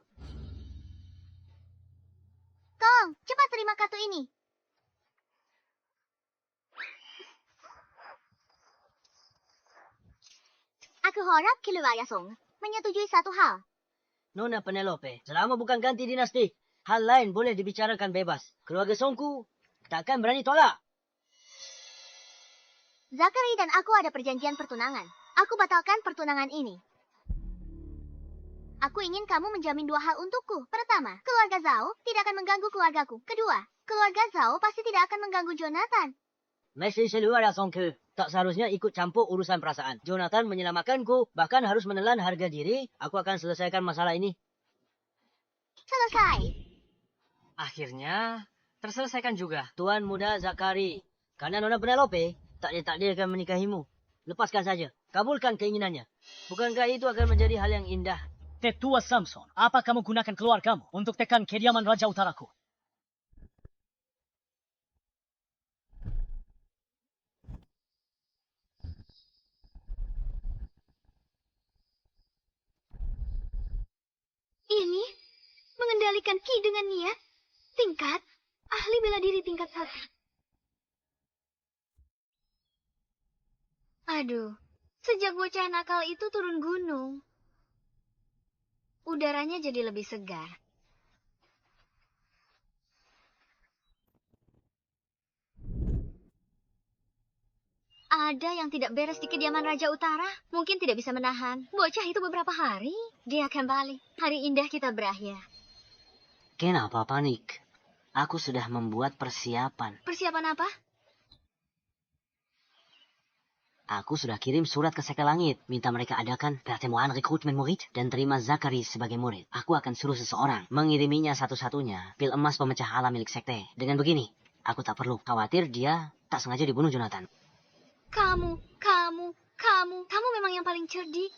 Tolong, cepat terima kartu ini. Aku harap keluarga Song menyetujui satu hal. Nona Penelope, selama bukan ganti dinasti, hal lain boleh dibicarakan bebas. Keluarga Songku takkan berani tolak. Zachary dan aku ada perjanjian pertunangan. Aku batalkan pertunangan ini. Aku ingin kamu menjamin dua hal untukku. Pertama, keluarga Zhao tidak akan mengganggu keluargaku. Kedua, keluarga Zhao pasti tidak akan mengganggu Jonathan. Masih keluarga Songke tak seharusnya ikut campur urusan perasaan. Jonathan menyelamatkanku, bahkan harus menelan harga diri. Aku akan selesaikan masalah ini. Selesai. Akhirnya, terselesaikan juga. Tuan muda Zachary, karena Nona Penelope tak ditakdirkan menikahimu. Lepaskan saja, kabulkan keinginannya. Bukankah itu akan menjadi hal yang indah? Tetua Samson, apa kamu gunakan keluargamu untuk tekan kediaman Raja Utaraku? Ini mengendalikan ki dengan niat. Tingkat ahli bela diri tingkat 1. Aduh, sejak bocah nakal itu turun gunung, udaranya jadi lebih segar. Ada yang tidak beres di kediaman Raja Utara. Mungkin tidak bisa menahan. Bocah itu beberapa hari, dia kembali. Hari indah kita berakhir. Kenapa panik? Aku sudah membuat persiapan. Persiapan apa? Aku sudah kirim surat ke Sekte Langit. Minta mereka adakan pertemuan rekrutmen murid dan terima Zachary sebagai murid. Aku akan suruh seseorang mengiriminya satu-satunya pil emas pemecah alam milik Sekte. Dengan begini, aku tak perlu khawatir dia tak sengaja dibunuh Jonathan. Kamu memang yang paling cerdik.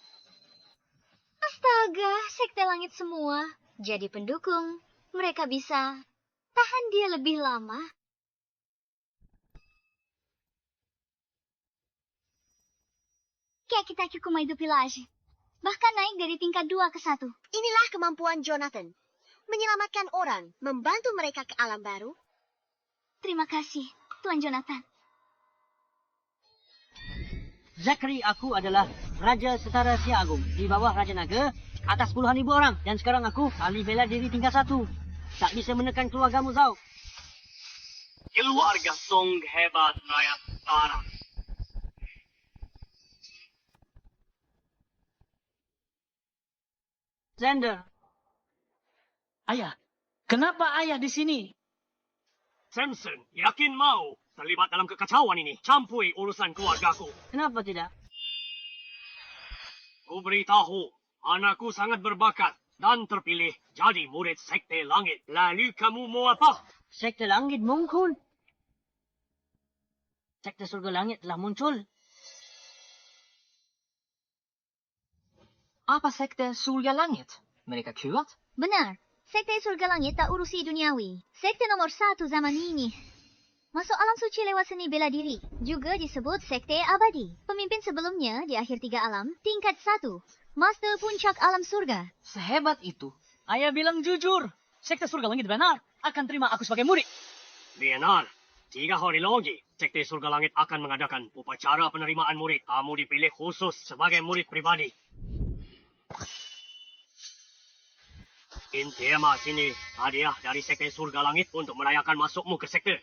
Astaga, Sekte Langit semua jadi pendukung. Mereka bisa tahan dia lebih lama. Kayak kita cukup hidup village. Bahkan naik dari tingkat 2 ke 1. Inilah kemampuan Jonathan. Menyelamatkan orang, membantu mereka ke alam baru. Terima kasih, Tuan Jonathan. Zachary, aku adalah Raja Setara Sia Agung. Di bawah Raja Naga, atas puluhan ribu orang. Dan sekarang aku ahli bela diri tingkat 1. Tak bisa menekan keluargamu, Zhao. Keluarga Song hebat, rakyat utara. Xander, Ayah, kenapa ayah di sini? Samson, yakin mau terlibat dalam kekacauan ini? Campuri urusan keluargaku. kenapa tidak? Ku beritahu, anakku sangat berbakat dan terpilih jadi murid Sekte Langit. Lalu kamu mau apa? Sekte Langit muncul. Sekte Surga Langit telah muncul. Apa sekte Surya Langit? Mereka kuat? Benar, Sekte Surga Langit tak urusi duniawi. Sekte nomor 1 zaman ini. Masuk alam suci lewat seni bela diri. Juga disebut Sekte Abadi. Pemimpin sebelumnya di akhir 3 alam, tingkat 1. Master Puncak Alam Surga. Sehebat itu. Ayah bilang jujur. Sekte Surga Langit benar akan terima aku sebagai murid. Benar. 3 hari lagi, Sekte Surga Langit akan mengadakan upacara penerimaan murid. Kamu dipilih khusus sebagai murid pribadi. Intema sini hadiah dari Sekte Surga Langit untuk merayakan masukmu ke sekte.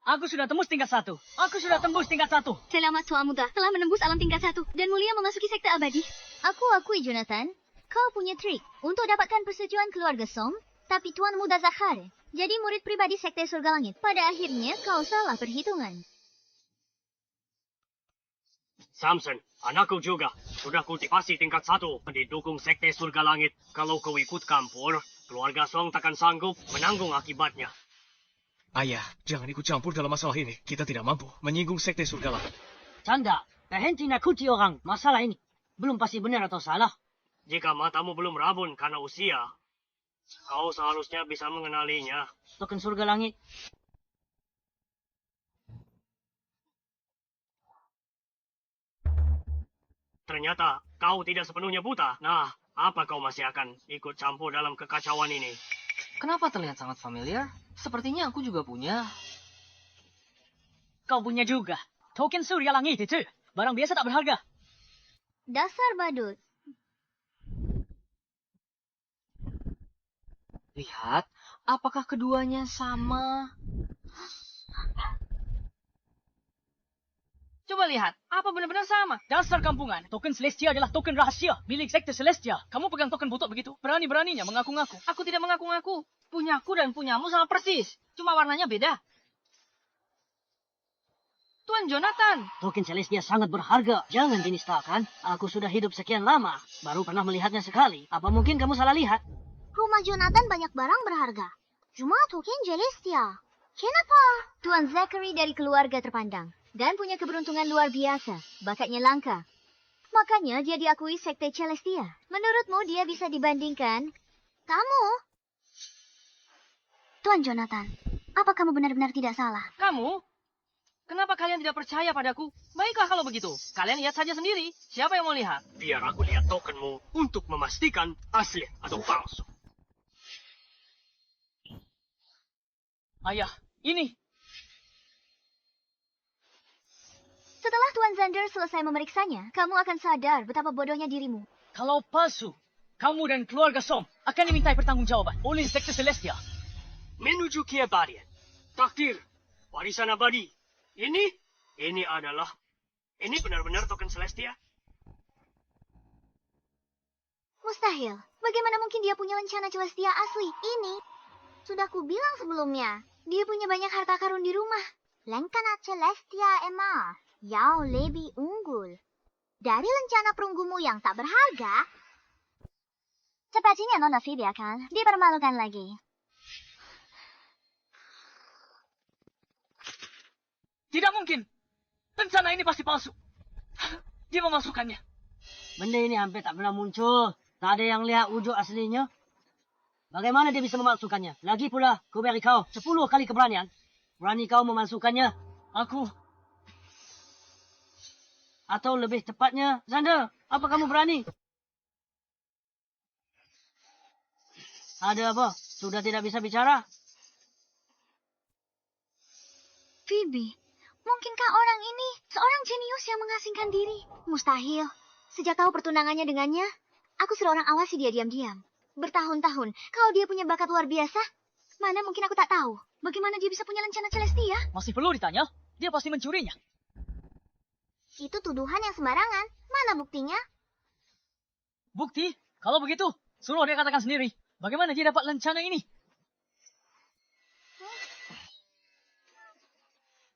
Aku sudah tembus tingkat 1. Aku sudah tembus tingkat 1. Selamat Tuan Muda telah menembus alam tingkat 1 dan mulia memasuki Sekte Abadi. Aku akui, Jonathan. Kau punya trik untuk dapatkan persetujuan keluarga Song, tapi Tuan Muda Zachary jadi murid pribadi Sekte Surga Langit. Pada akhirnya kau salah perhitungan. Samson, anakku juga sudah kultivasi tingkat 1 didukung Sekte Surga Langit. Kalau kau ikut campur, keluarga Song takkan sanggup menanggung akibatnya. Ayah, jangan ikut campur dalam masalah ini. Kita tidak mampu menyinggung sekte surga langit. Canda, berhenti nakuti orang. Masalah ini belum pasti benar atau salah. Jika matamu belum rabun karena usia, kau seharusnya bisa mengenalinya. Token surga langit. Ternyata kau tidak sepenuhnya buta. Nah, apa kau masih akan ikut campur dalam kekacauan ini? Kenapa terlihat sangat familiar? Sepertinya aku juga punya. Kau punya juga. Token surya langit itu. Barang biasa tak berharga. Dasar badut. Lihat, apakah keduanya sama? Coba lihat, apa benar-benar sama? Dasar kampungan. Token Celestia adalah token rahasia milik sekte Celestia. Kamu pegang token botok begitu. Berani-beraninya mengaku-ngaku. Aku tidak mengaku-ngaku. Punyaku dan punyamu sama persis. Cuma warnanya beda. Tuan Jonathan. Token Celestia sangat berharga. Jangan dinistakan. Aku sudah hidup sekian lama. Baru pernah melihatnya sekali. Apa mungkin kamu salah lihat? Rumah Jonathan banyak barang berharga. Cuma token Celestia. Kenapa? Tuan Zachary dari keluarga terpandang dan punya keberuntungan luar biasa. Bakatnya langka. Makanya dia diakui sekte Celestia. Menurutmu dia bisa dibandingkan? Kamu? Tuan Jonathan, apa kamu benar-benar tidak salah? Kamu? Kenapa kalian tidak percaya padaku? Baiklah kalau begitu. Kalian lihat saja sendiri. Siapa yang mau lihat? Biar aku lihat tokenmu untuk memastikan asli atau palsu. Ayah, ini. Setelah Tuan Xander selesai memeriksanya, kamu akan sadar betapa bodohnya dirimu. Kalau palsu, kamu dan keluarga Som akan dimintai pertanggungjawaban oleh sekte Celestia. Menuju keabadian. Takdir. Warisan abadi. Ini benar-benar token Celestia? Mustahil. Bagaimana mungkin dia punya lencana Celestia asli? Ini. Sudah kubilang sebelumnya. Dia punya banyak harta karun di rumah. Lencana Celestia emas. Jauh lebih unggul. Dari lencana perunggumu yang tak berharga. Sepertinya Nona Phoebe akan dipermalukan lagi. Tidak mungkin. Rencana ini pasti palsu. Dia memasukkannya. Benda ini hampir tak pernah muncul. Tak ada yang lihat wujud aslinya. Bagaimana dia bisa memasukkannya? Lagi pula, ku beri kau 10 kali keberanian. Berani kau memasukkannya? Aku. Atau lebih tepatnya, Xander, apa kamu berani? Ada apa? Sudah tidak bisa bicara? Phoebe, mungkinkah orang ini seorang jenius yang mengasingkan diri? Mustahil. Sejak tahu pertunangannya dengannya, aku seorang awasi dia diam-diam. Bertahun-tahun, kalau dia punya bakat luar biasa, mana mungkin aku tak tahu. Bagaimana dia bisa punya lencana Celestia? Masih perlu ditanya? Dia pasti mencurinya. Itu tuduhan yang sembarangan. Mana buktinya? Bukti? Kalau begitu, suruh dia katakan sendiri. Bagaimana dia dapat lencana ini?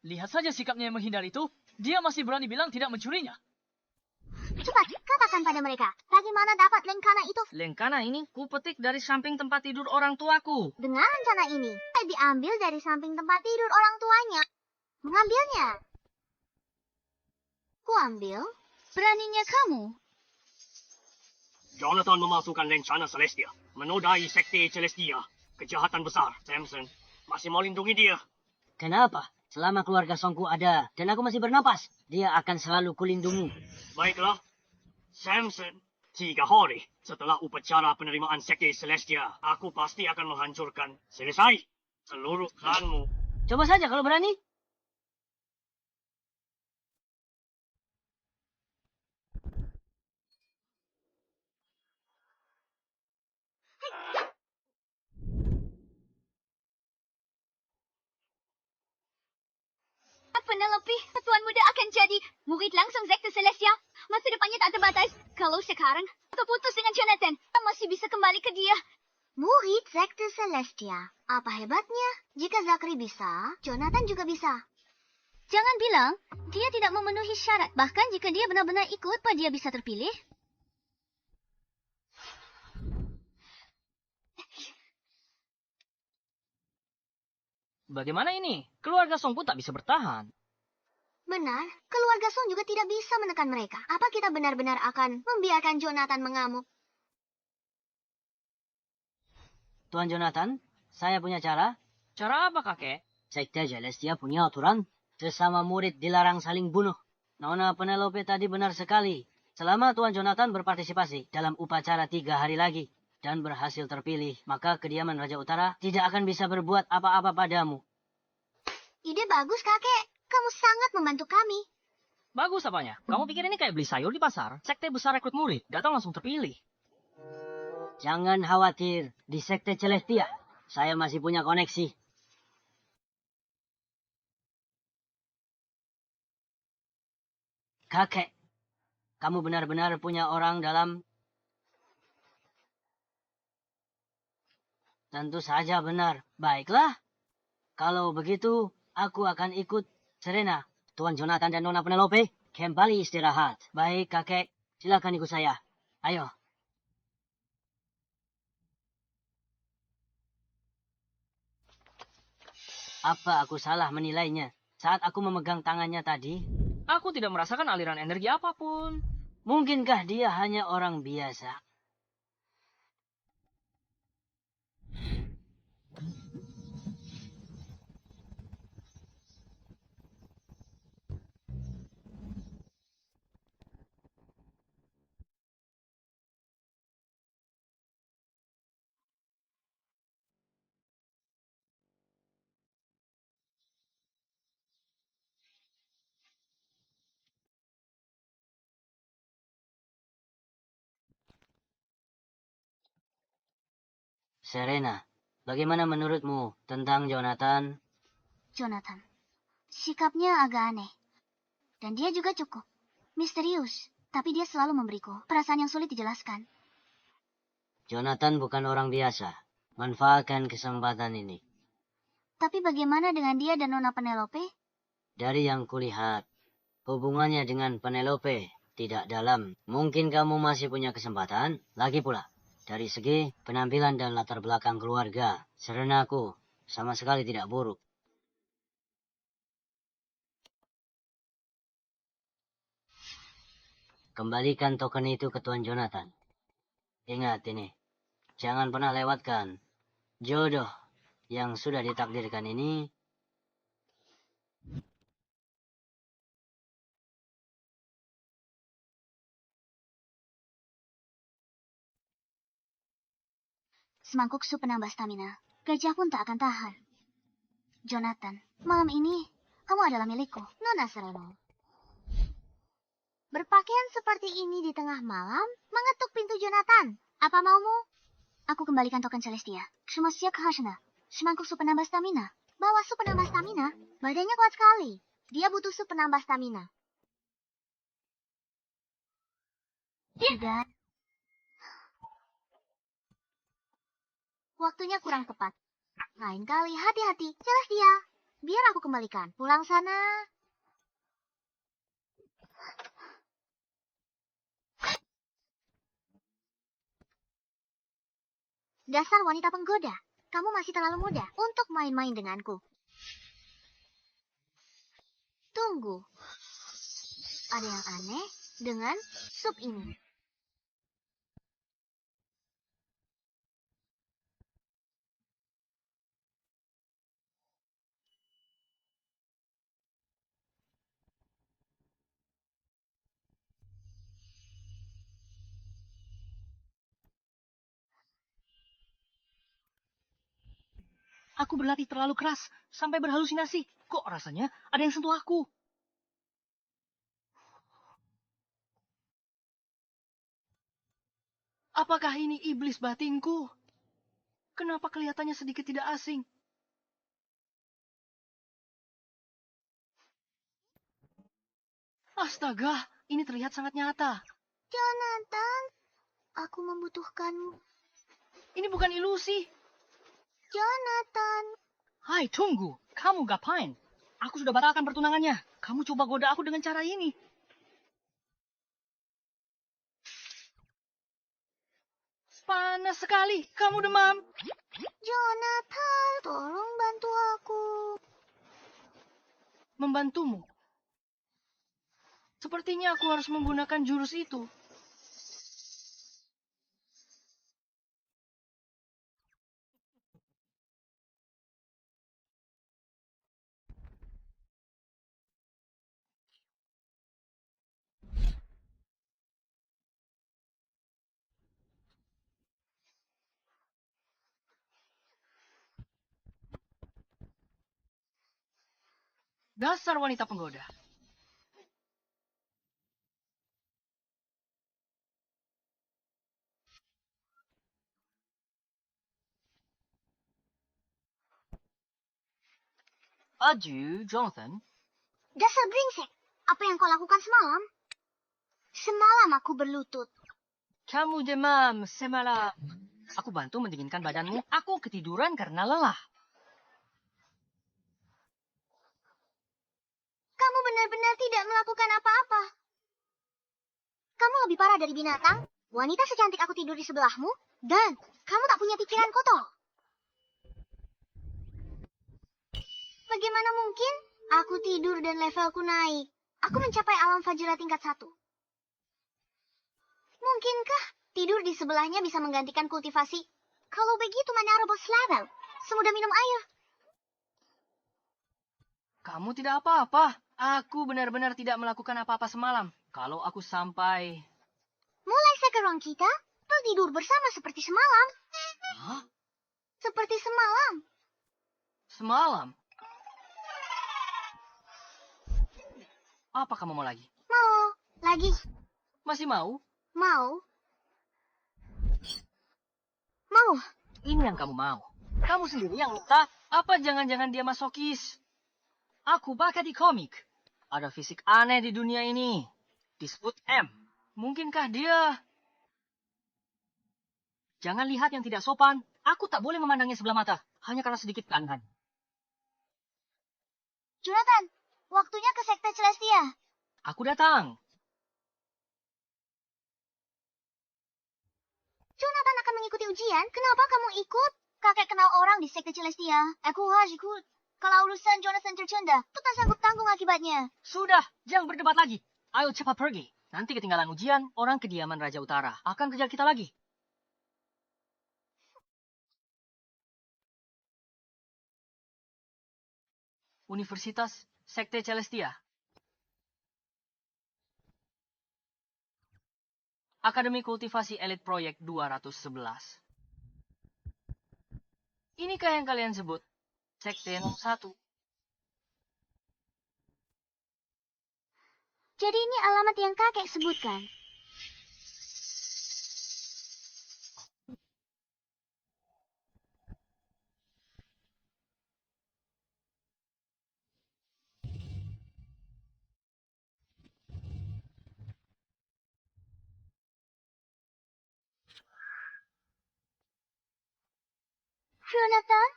Lihat saja sikapnya yang menghindar itu. Dia masih berani bilang tidak mencurinya. Cepat, katakan pada mereka. Bagaimana dapat lencana itu? Lencana ini kupetik dari samping tempat tidur orang tuaku. Dengan rencana ini, saya diambil dari samping tempat tidur orang tuanya. Mengambilnya. Ku ambil. Beraninya kamu? Jonathan memasukkan lencana Celestia. Menodai sekte Celestia. Kejahatan besar, Samson. Masih mau lindungi dia. Kenapa? Selama keluarga Songku ada dan aku masih bernapas, dia akan selalu kulindungi. Baiklah, Samson. 3 hari setelah upacara penerimaan sekte Celestia, aku pasti akan menghancurkan selesai seluruh klanmu. Coba saja kalau berani. Penelope, Tuan Muda akan jadi murid langsung sekte Celestia. Masa depannya tak terbatas. Kalau sekarang atau putus dengan Jonathan, kita masih bisa kembali ke dia. Murid sekte Celestia. Apa hebatnya? Jika Zachary bisa, Jonathan juga bisa. Jangan bilang dia tidak memenuhi syarat. Bahkan jika dia benar-benar ikut, apa dia bisa terpilih? Bagaimana ini? Keluarga Song pun tak bisa bertahan. Benar, keluarga Song juga tidak bisa menekan mereka. Apa kita benar-benar akan membiarkan Jonathan mengamuk? Tuan Jonathan, saya punya cara. Cara apa, kakek? Sekte Celestia punya aturan. Sesama murid dilarang saling bunuh. Nona Penelope tadi benar sekali. Selama Tuan Jonathan berpartisipasi dalam upacara 3 hari lagi dan berhasil terpilih, maka kediaman Raja Utara tidak akan bisa berbuat apa-apa padamu. Ide bagus, kakek. Kamu sangat membantu kami. Bagus apanya? Kamu pikir ini kayak beli sayur di pasar? Sekte besar rekrut murid, datang langsung terpilih. Jangan khawatir, di Sekte Celestia, saya masih punya koneksi. Kakek, kamu benar-benar punya orang dalam... Tentu saja benar. Baiklah, kalau begitu, aku akan ikut Serena, Tuan Jonathan dan Nona Penelope. Kembali istirahat. Baik, kakek. Silakan ikut saya. Ayo. Apa aku salah menilainya saat aku memegang tangannya tadi? Aku tidak merasakan aliran energi apapun. Mungkinkah dia hanya orang biasa? Serena, bagaimana menurutmu tentang Jonathan? Jonathan, sikapnya agak aneh. Dan dia juga cukup misterius. Tapi dia selalu memberiku perasaan yang sulit dijelaskan. Jonathan bukan orang biasa. Manfaatkan kesempatan ini. Tapi bagaimana dengan dia dan Nona Penelope? Dari yang kulihat, hubungannya dengan Penelope tidak dalam. Mungkin kamu masih punya kesempatan. Lagi pula, dari segi penampilan dan latar belakang keluarga, Serenaku sama sekali tidak buruk. Kembalikan token itu ke Tuan Jonathan. Ingat ini, jangan pernah lewatkan jodoh yang sudah ditakdirkan ini. Semangkuk sup penambah stamina. Gajah pun tak akan tahan. Jonathan, malam ini kamu adalah milikku, Nona Serena. Berpakaian seperti ini di tengah malam, mengetuk pintu Jonathan. Apa maumu? Aku kembalikan token Celestia. Semangkuk khasna. Semangkuk sup penambah stamina. Bawa sup penambah stamina. Badannya kuat sekali. Dia butuh sup penambah stamina. Tidak. Waktunya kurang tepat. Lain kali hati-hati. Celestia, biar aku kembalikan. Pulang sana. Dasar wanita penggoda. Kamu masih terlalu muda untuk main-main denganku. Tunggu. Ada yang aneh dengan sup ini. Aku berlatih terlalu keras, sampai berhalusinasi. Kok rasanya ada yang sentuh aku? Apakah ini iblis batinku? Kenapa kelihatannya sedikit tidak asing? Astaga, ini terlihat sangat nyata. Jonathan, aku membutuhkanmu. Ini bukan ilusi. Jonathan. Hai, tunggu. Kamu ngapain? Aku sudah batalkan pertunangannya. Kamu coba goda aku dengan cara ini. Panas sekali. Kamu demam. Jonathan, tolong bantu aku. Membantumu. Sepertinya aku harus menggunakan jurus itu. Dasar wanita penggoda. Adieu, Jonathan. Dasar brengsek. Apa yang kau lakukan semalam? Semalam aku berlutut. Kamu demam semalam. Aku bantu mendinginkan badanmu. Aku ketiduran karena lelah. Kamu benar-benar tidak melakukan apa-apa. Kamu lebih parah dari binatang. Wanita secantik aku tidur di sebelahmu. Dan kamu tak punya pikiran kotor. Bagaimana mungkin? Aku tidur dan levelku naik. Aku mencapai alam Fajra tingkat 1. Mungkinkah tidur di sebelahnya bisa menggantikan kultivasi? Kalau begitu mana robot level? Semudah minum air. Kamu tidak apa-apa. Aku benar-benar tidak melakukan apa-apa semalam. Kalau aku sampai... Mulai sekarang kita tidur bersama seperti semalam. Hah? Seperti semalam. Semalam? Apa kamu mau lagi? Mau. Lagi. Masih mau? Mau. Mau. Ini yang kamu mau. Kamu sendiri yang minta. Apa jangan-jangan dia masokis? Aku bakat di komik. Ada fisik aneh di dunia ini. Disebut M. Mungkinkah dia... Jangan lihat yang tidak sopan. Aku tak boleh memandangnya sebelah mata. Hanya karena sedikit keanehan. Jonathan, waktunya ke Sekte Celestia. Aku datang. Jonathan akan mengikuti ujian. Kenapa kamu ikut? Kakek kenal orang di Sekte Celestia. Aku harus ikut. Kalau urusan Jonathan tercunda, aku tak sanggup tanggung akibatnya. Sudah, jangan berdebat lagi. Ayo cepat pergi. Nanti ketinggalan ujian, orang kediaman Raja Utara akan kejar kita lagi. Universitas Sekte Celestia. Akademi Kultivasi Elit Proyek 211. Inikah yang kalian sebut Sekte 1? Jadi ini alamat yang kakek sebutkan. Jonathan,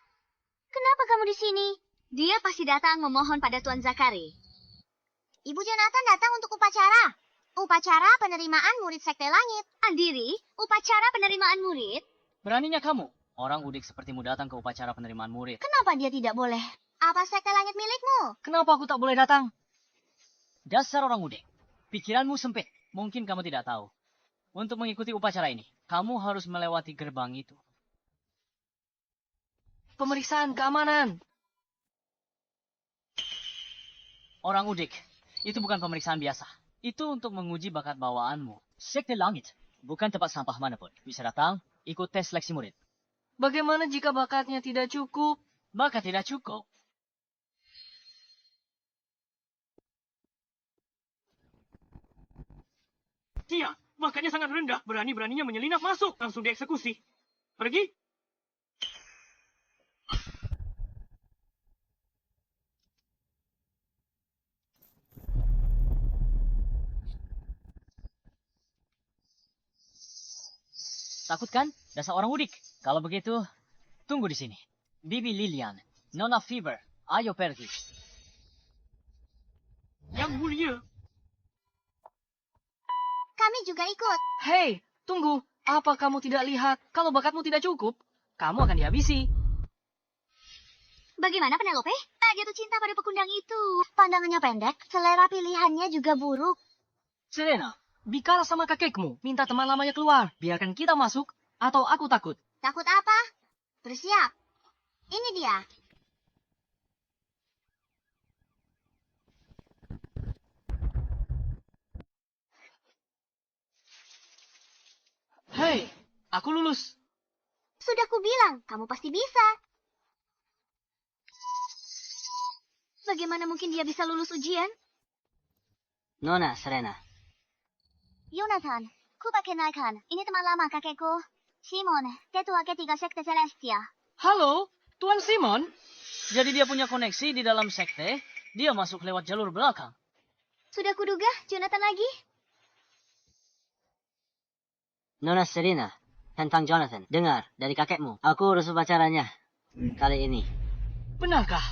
kenapa kamu di sini? Dia pasti datang memohon pada Tuan Zakari. Ibu Jonathan datang untuk upacara. Upacara penerimaan murid Sekte Langit. Andiri, upacara penerimaan murid. Beraninya kamu, orang udik sepertimu datang ke upacara penerimaan murid. Kenapa dia tidak boleh? Apa Sekte Langit milikmu? Kenapa aku tak boleh datang? Dasar orang udik. Pikiranmu sempit. Mungkin kamu tidak tahu. Untuk mengikuti upacara ini, kamu harus melewati gerbang itu. Pemeriksaan keamanan. Orang udik, itu bukan pemeriksaan biasa. Itu untuk menguji bakat bawaanmu. Sekte Langit, bukan tempat sampah manapun. Bisa datang, ikut tes seleksi murid. Bagaimana jika bakatnya tidak cukup? Bakat tidak cukup. Dia, makanya sangat rendah. Berani-beraninya menyelinap masuk. Langsung dieksekusi. Pergi. Takut kan? Dasar orang udik. Kalau begitu, tunggu di sini. Bibi Lilian, Nona Fever, ayo pergi. Yang mulia. Kami juga ikut. Hei, tunggu. Apa kamu tidak lihat? Kalau bakatmu tidak cukup, kamu akan dihabisi. Bagaimana Penelope? Tak jatuh cinta pada pekundang itu. Pandangannya pendek, selera pilihannya juga buruk. Serena, bicara sama kakekmu. Minta teman lamanya keluar. Biarkan kita masuk, atau aku takut. Takut apa? Bersiap. Ini dia. Hei, aku lulus. Sudah kubilang, kamu pasti bisa. Bagaimana mungkin dia bisa lulus ujian? Nona Serena. Yonatan, ku perkenalkan. Ini teman lama kakekku. Simon, tetua ketiga sekte Celestia. Halo, Tuan Simon. Jadi dia punya koneksi di dalam sekte, dia masuk lewat jalur belakang. Sudah kuduga, Jonathan lagi? Nona Serena, tentang Jonathan. Dengar, dari kakekmu. Aku urus upacaranya kali ini. Benarkah?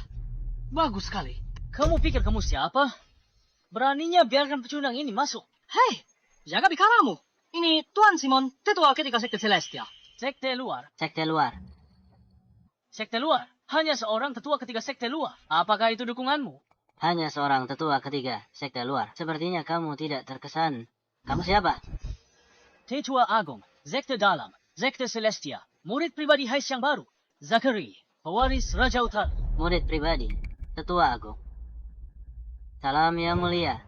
Bagus sekali. Kamu pikir kamu siapa? Beraninya biarkan pecundang ini masuk. Hei, jaga bicaramu. Ini Tuan Simon, tetua ketiga sekte Celestia. Sekte luar. Sekte luar. Sekte luar. Hanya seorang tetua ketiga sekte luar. Apakah itu dukunganmu? Hanya seorang tetua ketiga sekte luar. Sepertinya kamu tidak terkesan. Kamu siapa? Tetua Agung, Sekte Dalam, Sekte Celestia, murid pribadi Hais yang baru, Zachary, pewaris Raja Utara. Murid pribadi, tetua agung. Salam yang mulia.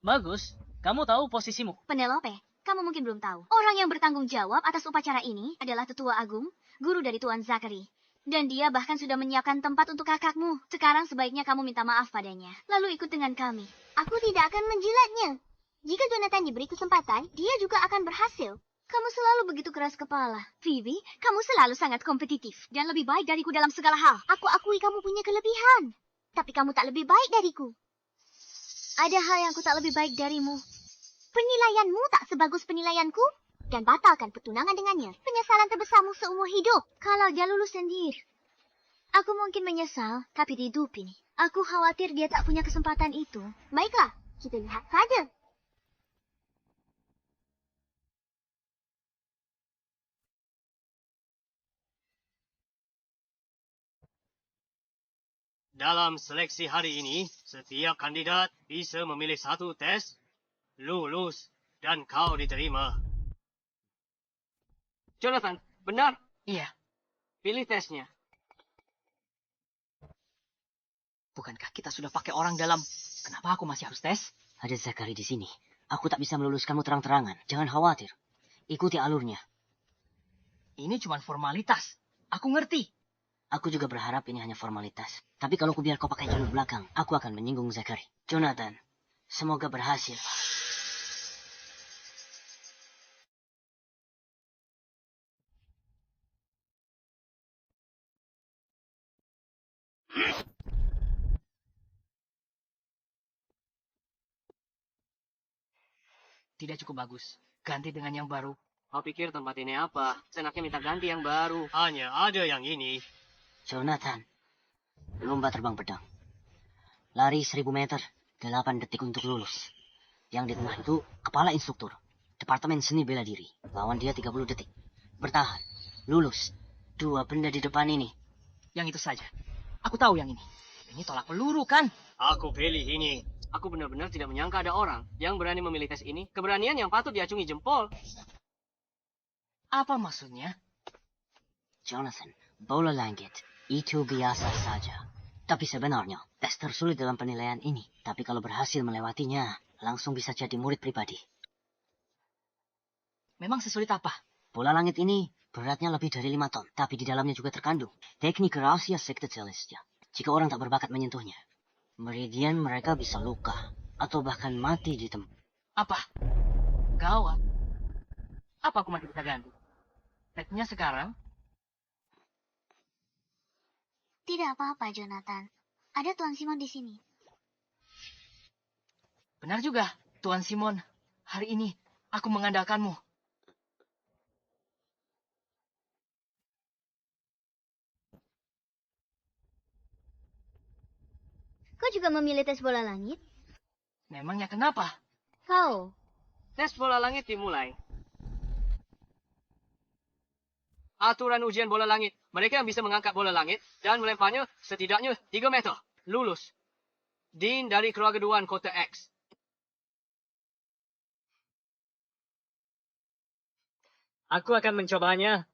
Bagus, kamu tahu posisimu. Penelope, kamu mungkin belum tahu. Orang yang bertanggung jawab atas upacara ini adalah Tetua Agung, guru dari Tuan Zachary. Dan dia bahkan sudah menyiapkan tempat untuk kakakmu. Sekarang sebaiknya kamu minta maaf padanya. Lalu ikut dengan kami. Aku tidak akan menjilatnya. Jika Jonathan diberi kesempatan, dia juga akan berhasil. Kamu selalu begitu keras kepala. Phoebe, kamu selalu sangat kompetitif. Dan lebih baik dariku dalam segala hal. Aku akui kamu punya kelebihan. Tapi kamu tak lebih baik dariku. Ada hal yang aku tak lebih baik darimu. Penilaianmu tak sebagus penilaianku. Dan batalkan pertunangan dengannya. Penyesalan terbesarmu seumur hidup. Kalau dia lulus sendiri. Aku mungkin menyesal, tapi hidup ini. Aku khawatir dia tak punya kesempatan itu. Baiklah, kita lihat saja. Dalam seleksi hari ini, setiap kandidat bisa memilih satu tes, lulus, dan kau diterima. Jonathan, benar? Iya. Pilih tesnya. Bukankah kita sudah pakai orang dalam? Kenapa aku masih harus tes? Ada Zachary di sini. Aku tak bisa meluluskanmu terang-terangan. Jangan khawatir. Ikuti alurnya. Ini cuma formalitas. Aku ngerti. Aku juga berharap ini hanya formalitas. Tapi kalau ku biar kau pakai jalur belakang, aku akan menyinggung Zachary. Jonathan, semoga berhasil. Tidak cukup bagus. Ganti dengan yang baru. Kau pikir tempat ini apa? Senaknya minta ganti yang baru. Hanya ada yang ini. Jonathan, lomba terbang pedang. Lari 1000 meter, 8 detik untuk lulus. Yang di tengah itu kepala instruktur. Departemen Seni Bela Diri. Lawan dia 30 detik. Bertahan. Lulus. 2 benda di depan ini. Yang itu saja. Aku tahu yang ini. Ini tolak peluru kan? Aku pilih ini. Aku benar-benar tidak menyangka ada orang yang berani memilih tes ini. Keberanian yang patut diacungi jempol. Apa maksudnya? Jonathan, bola langit. Itu biasa saja. Tapi sebenarnya, tes tersulit dalam penilaian ini. Tapi kalau berhasil melewatinya, langsung bisa jadi murid pribadi. Memang sesulit apa? Bola langit ini beratnya lebih dari 5 ton. Tapi di dalamnya juga terkandung teknik rahasia sekte Celestia. Jika orang tak berbakat menyentuhnya, meridian mereka bisa luka. Atau bahkan mati di tempat. Apa? Gawat. Apa aku masih bisa ganti? Tesnya sekarang? Tidak apa-apa, Jonathan. Ada Tuan Simon di sini. Benar juga, Tuan Simon. Hari ini aku mengandalkanmu. Kau juga memilih tes bola langit? Memangnya kenapa? Kau Tes bola langit dimulai. Aturan ujian bola langit. Mereka yang bisa mengangkat bola langit dan melemparnya setidaknya 3 meter. Lulus. Dean dari keluarga Duan Kota X. Aku akan mencobanya.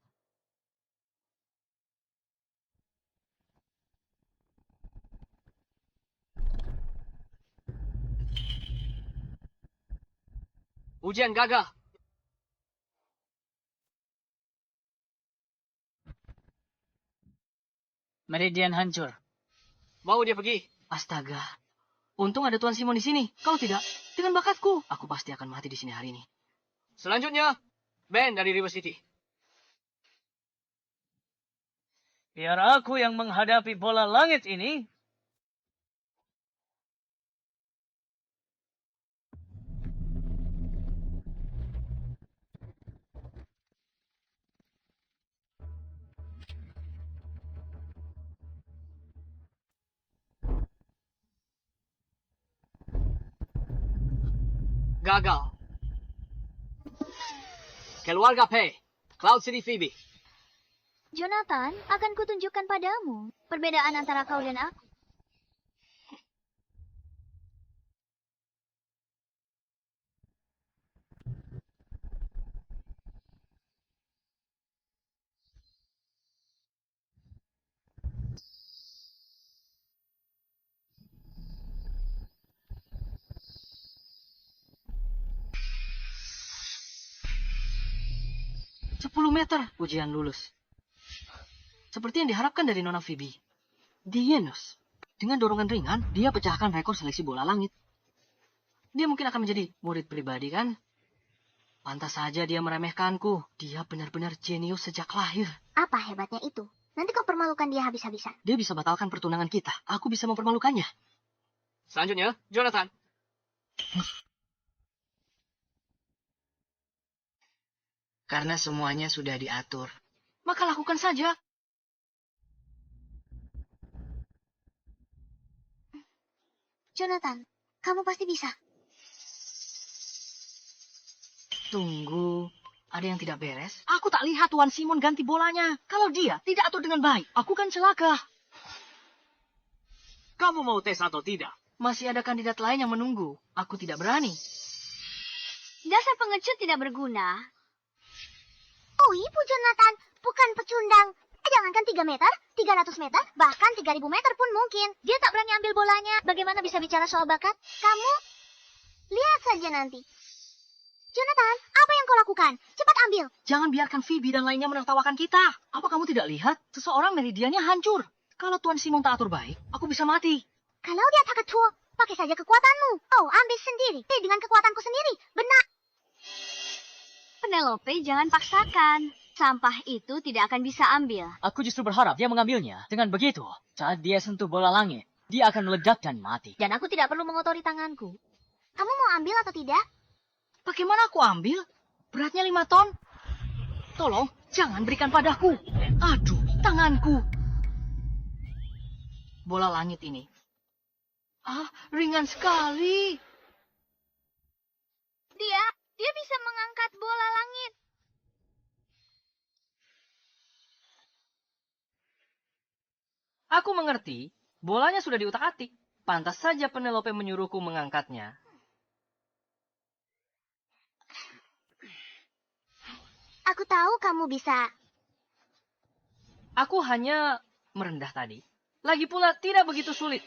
Ujian gagal. Meridian hancur. Mau dia pergi. Astaga. Untung ada Tuan Simon di sini. Kalau tidak, dengan bakatku, aku pasti akan mati di sini hari ini. Selanjutnya, Ben dari River City. Biar aku yang menghadapi bola langit ini. Gagal. Keluarga P. Cloud City Phoebe. Jonathan, akan kutunjukkan padamu perbedaan antara kau dan aku. Sepuluh meter ujian lulus. Seperti yang diharapkan dari Nona Phoebe. Dienus. Dengan dorongan ringan, dia pecahkan rekor seleksi bola langit. Dia mungkin akan menjadi murid pribadi, kan? Pantas saja dia meremehkanku. Dia benar-benar jenius sejak lahir. Apa hebatnya itu? Nanti kau permalukan dia habis-habisan. Dia bisa batalkan pertunangan kita. Aku bisa mempermalukannya. Selanjutnya, Jonathan. Karena semuanya sudah diatur. Maka lakukan saja. Jonathan, kamu pasti bisa. Tunggu. Ada yang tidak beres? Aku tak lihat Tuan Simon ganti bolanya. Kalau dia tidak atur dengan baik, aku kan celaka. Kamu mau tes atau tidak? Masih ada kandidat lain yang menunggu. Aku tidak berani. Dasar pengecut tidak berguna. Oh, ibu Jonathan, bukan pecundang. Jangankan 3 meter, 300 meter, bahkan 3.000 meter pun mungkin. Dia tak berani ambil bolanya. Bagaimana bisa bicara soal bakat? Kamu lihat saja nanti. Jonathan, apa yang kau lakukan? Cepat ambil. Jangan biarkan Phoebe dan lainnya menertawakan kita. Apa kamu tidak lihat? Seseorang meridiannya hancur. Kalau Tuan Simon tak atur baik, aku bisa mati. Kalau dia tak tua, pakai saja kekuatanmu. Oh, ambil sendiri. Dengan kekuatanku sendiri. Benar. Penelope, jangan paksakan. Sampah itu tidak akan bisa ambil. Aku justru berharap dia mengambilnya. Dengan begitu, saat dia sentuh bola langit, dia akan meledak dan mati. Dan aku tidak perlu mengotori tanganku. Kamu mau ambil atau tidak? Bagaimana aku ambil? Beratnya 5 ton. Tolong, jangan berikan padaku. Aduh, tanganku. Bola langit ini. Ringan sekali. Dia bisa mengangkat bola langit. Aku mengerti. Bolanya sudah diutak-atik. Pantas saja Penelope menyuruhku mengangkatnya. Aku tahu kamu bisa. Aku hanya merendah tadi. Lagi pula tidak begitu sulit.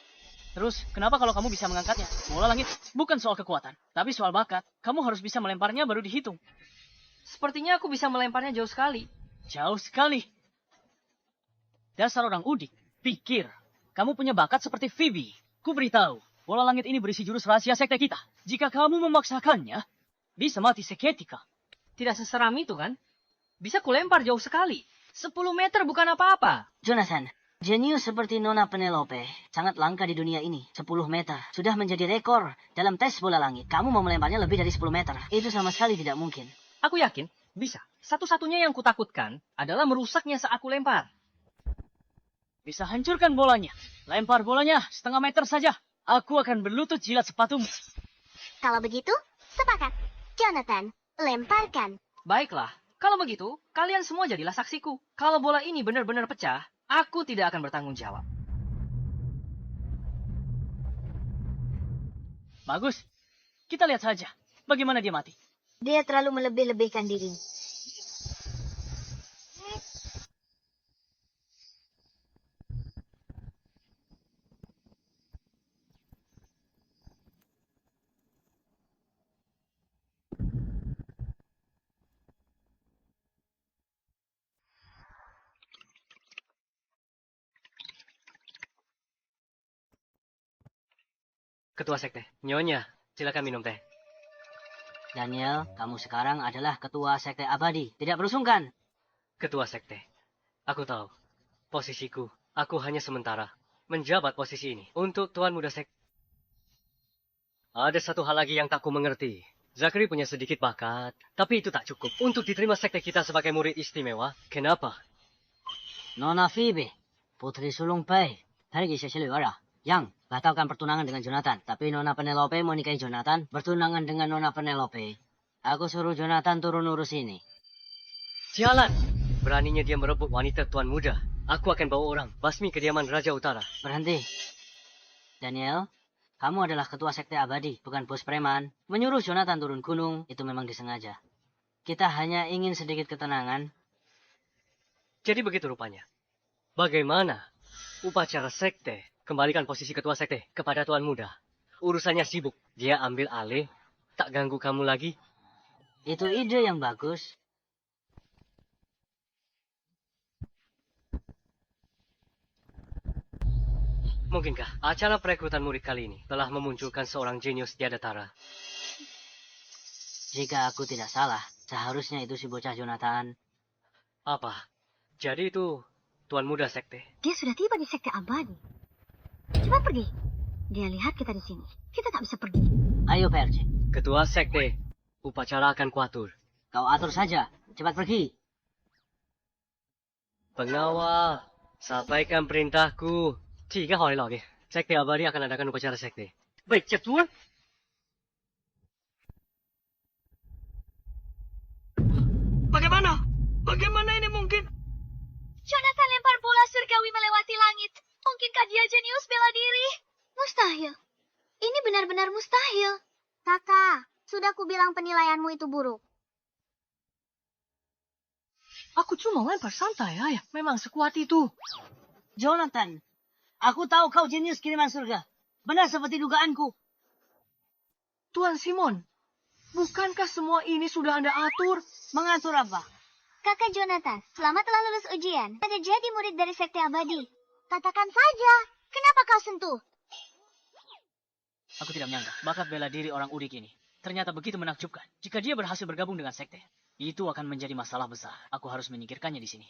Terus, kenapa kalau kamu bisa mengangkatnya? Bola langit bukan soal kekuatan, tapi soal bakat. Kamu harus bisa melemparnya baru dihitung. Sepertinya aku bisa melemparnya jauh sekali. Jauh sekali. Dasar orang udik. Pikir, kamu punya bakat seperti Phoebe. Ku beritahu, bola langit ini berisi jurus rahasia sekte kita. Jika kamu memaksakannya, bisa mati seketika. Tidak seseram itu kan? Bisa kulempar jauh sekali. 10 meter bukan apa-apa. Jonathan, jenius seperti Nona Penelope sangat langka di dunia ini. 10 meter sudah menjadi rekor dalam tes bola langit. Kamu mau melemparnya lebih dari 10 meter. Itu sama sekali tidak mungkin. Aku yakin bisa. Satu-satunya yang kutakutkan adalah merusaknya saat aku lempar. Bisa hancurkan bolanya. Lempar bolanya setengah meter saja. Aku akan berlutut jilat sepatumu. Kalau begitu, sepakat. Jonathan, lemparkan. Baiklah, kalau begitu, kalian semua jadilah saksiku. Kalau bola ini benar-benar pecah, aku tidak akan bertanggung jawab. Bagus. Kita lihat saja. Bagaimana dia mati. Dia terlalu melebih-lebihkan dirinya. Ketua Sekte, Nyonya, silakan minum teh. Daniel, kamu sekarang adalah ketua sekte abadi. Tidak perlu sungkan. Ketua Sekte, aku tahu. Posisiku, aku hanya sementara menjabat posisi ini untuk Tuan Muda Sekte. Ada satu hal lagi yang tak ku mengerti. Zachary punya sedikit bakat, tapi itu tak cukup untuk diterima sekte kita sebagai murid istimewa. Kenapa? Nona Phoebe, putri sulung Pei, pergi seseluruh. Yang, batalkan pertunangan dengan Jonathan. Tapi Nona Penelope mau nikahi Jonathan, bertunangan dengan Nona Penelope. Aku suruh Jonathan turun urus ini. Jalan! Beraninya dia merebut wanita Tuan Muda. Aku akan bawa orang basmi kediaman Raja Utara. Berhenti. Daniel, kamu adalah ketua sekte abadi, bukan bos preman. Menyuruh Jonathan turun gunung, itu memang disengaja. Kita hanya ingin sedikit ketenangan. Jadi begitu rupanya. Bagaimana upacara sekte? Kembalikan posisi ketua sekte kepada Tuan Muda. Urusannya sibuk. Dia ambil alih. Tak ganggu kamu lagi. Itu ide yang bagus. Mungkinkah acara perekrutan murid kali ini telah memunculkan seorang jenius tiada tara? Jika aku tidak salah, seharusnya itu si bocah Jonathan. Apa? Jadi itu Tuan Muda sekte. Dia sudah tiba di sekte abadi. Cepat pergi. Dia lihat kita di sini. Kita tak bisa pergi. Ayo PRC, Ketua sekte, upacara akan kuatur. kau atur saja. Cepat pergi. Pengawal, sampaikan perintahku. 3 hari lagi, sekte abadi akan adakan upacara sekte. Baik, Tuan. Bagaimana? Bagaimana ini mungkin? Jonathan lempar bola surgawi melewati langit. Mungkinkah dia jenius bela diri? Mustahil. Ini benar-benar mustahil. Kakak, sudah kubilang penilaianmu itu buruk. Aku cuma lempar santai, ayah. Memang sekuat itu. Jonathan, aku tahu kau jenius kiriman surga. Benar seperti dugaanku. Tuan Simon, bukankah semua ini sudah Anda atur? Mengatur apa? Kakak Jonathan, selamat telah lulus ujian. Ada jadi murid dari sekte abadi. Katakan saja, kenapa kau sentuh? Aku tidak menyangka bakat bela diri orang Udik ini ternyata begitu menakjubkan. Jika dia berhasil bergabung dengan sekte, itu akan menjadi masalah besar. Aku harus menyingkirkannya di sini.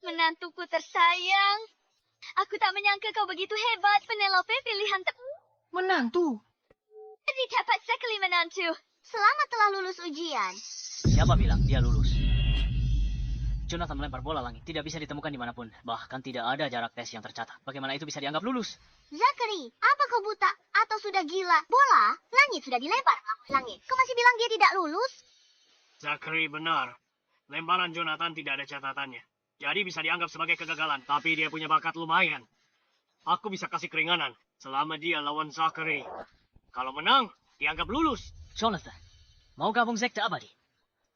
Menantuku tersayang. Aku tak menyangka kau begitu hebat, Penelope. Pilihan Menantu. tidak dapat sekali menantu. Selamat telah lulus ujian. Siapa bilang dia lulus? Jonathan melempar bola langit. Tidak bisa ditemukan dimanapun. Bahkan tidak ada jarak tes yang tercatat. Bagaimana itu bisa dianggap lulus? Zachary, apa kau buta atau sudah gila? Bola, langit sudah dilempar ke langit. Kau masih bilang dia tidak lulus? Zachary benar. Lemparan Jonathan tidak ada catatannya. Jadi bisa dianggap sebagai kegagalan. Tapi dia punya bakat lumayan. Aku bisa kasih keringanan selama dia lawan Zachary. Kalau menang, dianggap lulus. Jonathan, mau gabung sekte abadi?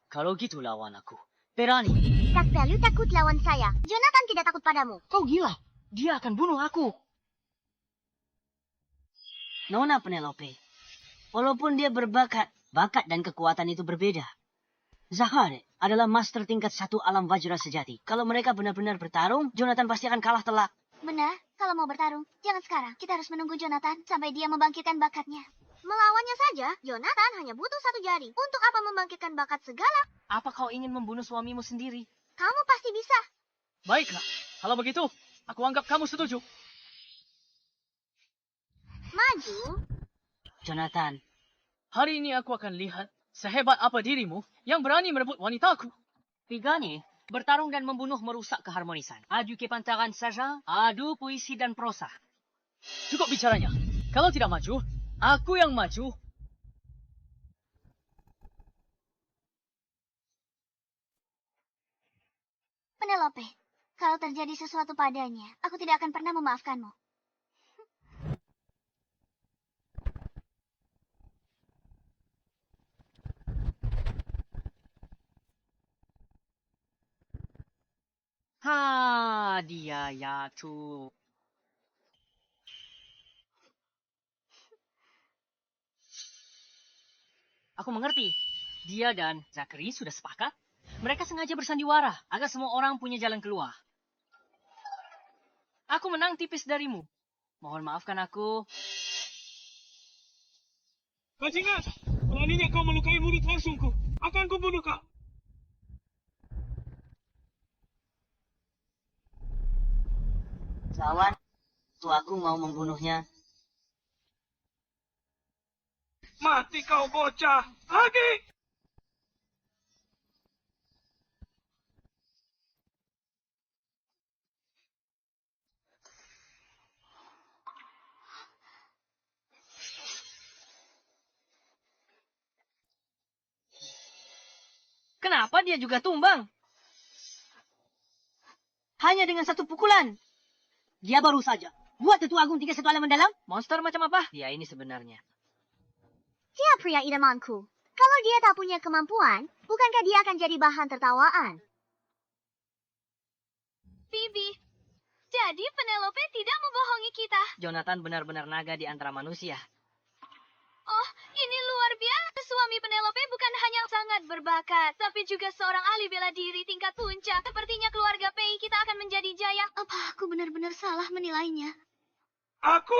Kalau gitu lawan aku. Berani. Kak Value takut lawan saya. Jonathan tidak takut padamu. Kau gila. Dia akan bunuh aku. Nona Penelope, walaupun dia berbakat, bakat dan kekuatan itu berbeda. Zachary adalah master tingkat 1 alam Vajra sejati. Kalau mereka benar-benar bertarung, Jonathan pasti akan kalah telak. Benar, kalau mau bertarung, jangan sekarang. Kita harus menunggu Jonathan sampai dia membangkitkan bakatnya. Melawannya saja, Jonathan hanya butuh 1 jari. Untuk apa membangkitkan bakat segala? Apa kau ingin membunuh suamimu sendiri? Kamu pasti bisa. Baiklah, kalau begitu, aku anggap kamu setuju. Maju. Jonathan, Hari ini aku akan lihat sehebat apa dirimu yang berani merebut wanitaku. Tiganya, bertarung dan membunuh merusak keharmonisan. Adu kepantaran saja, adu puisi dan prosa. Cukup bicaranya. Kalau tidak maju, aku yang maju. Penelope, kalau terjadi sesuatu padanya, aku tidak akan pernah memaafkanmu. Dia ya cu. Aku mengerti. Dia dan Zachary sudah sepakat. Mereka sengaja bersandiwara agar semua orang punya jalan keluar. Aku menang tipis darimu. Mohon maafkan aku. Bajingan, beraninya kau melukai murid langsungku. Akan kubunuh kau. Lawan, tuaku mau membunuhnya. Mati kau bocah. Lagi. Kenapa dia juga tumbang? Hanya dengan satu pukulan. Dia baru saja buat Tetua Agung 31 alam mendalam. Monster macam apa? Dia ini sebenarnya. Dia pria idamanku. Kalau dia tak punya kemampuan, bukankah dia akan jadi bahan tertawaan? Phoebe, jadi Penelope tidak membohongi kita. Jonathan benar-benar naga di antara manusia. Oh, ini luar biasa. Suami Penelope bukan hanya sangat berbakat, tapi juga seorang ahli bela diri tingkat puncak. Sepertinya keluarga Pei kita akan menjadi jaya. Apa aku benar-benar salah menilainya? Aku.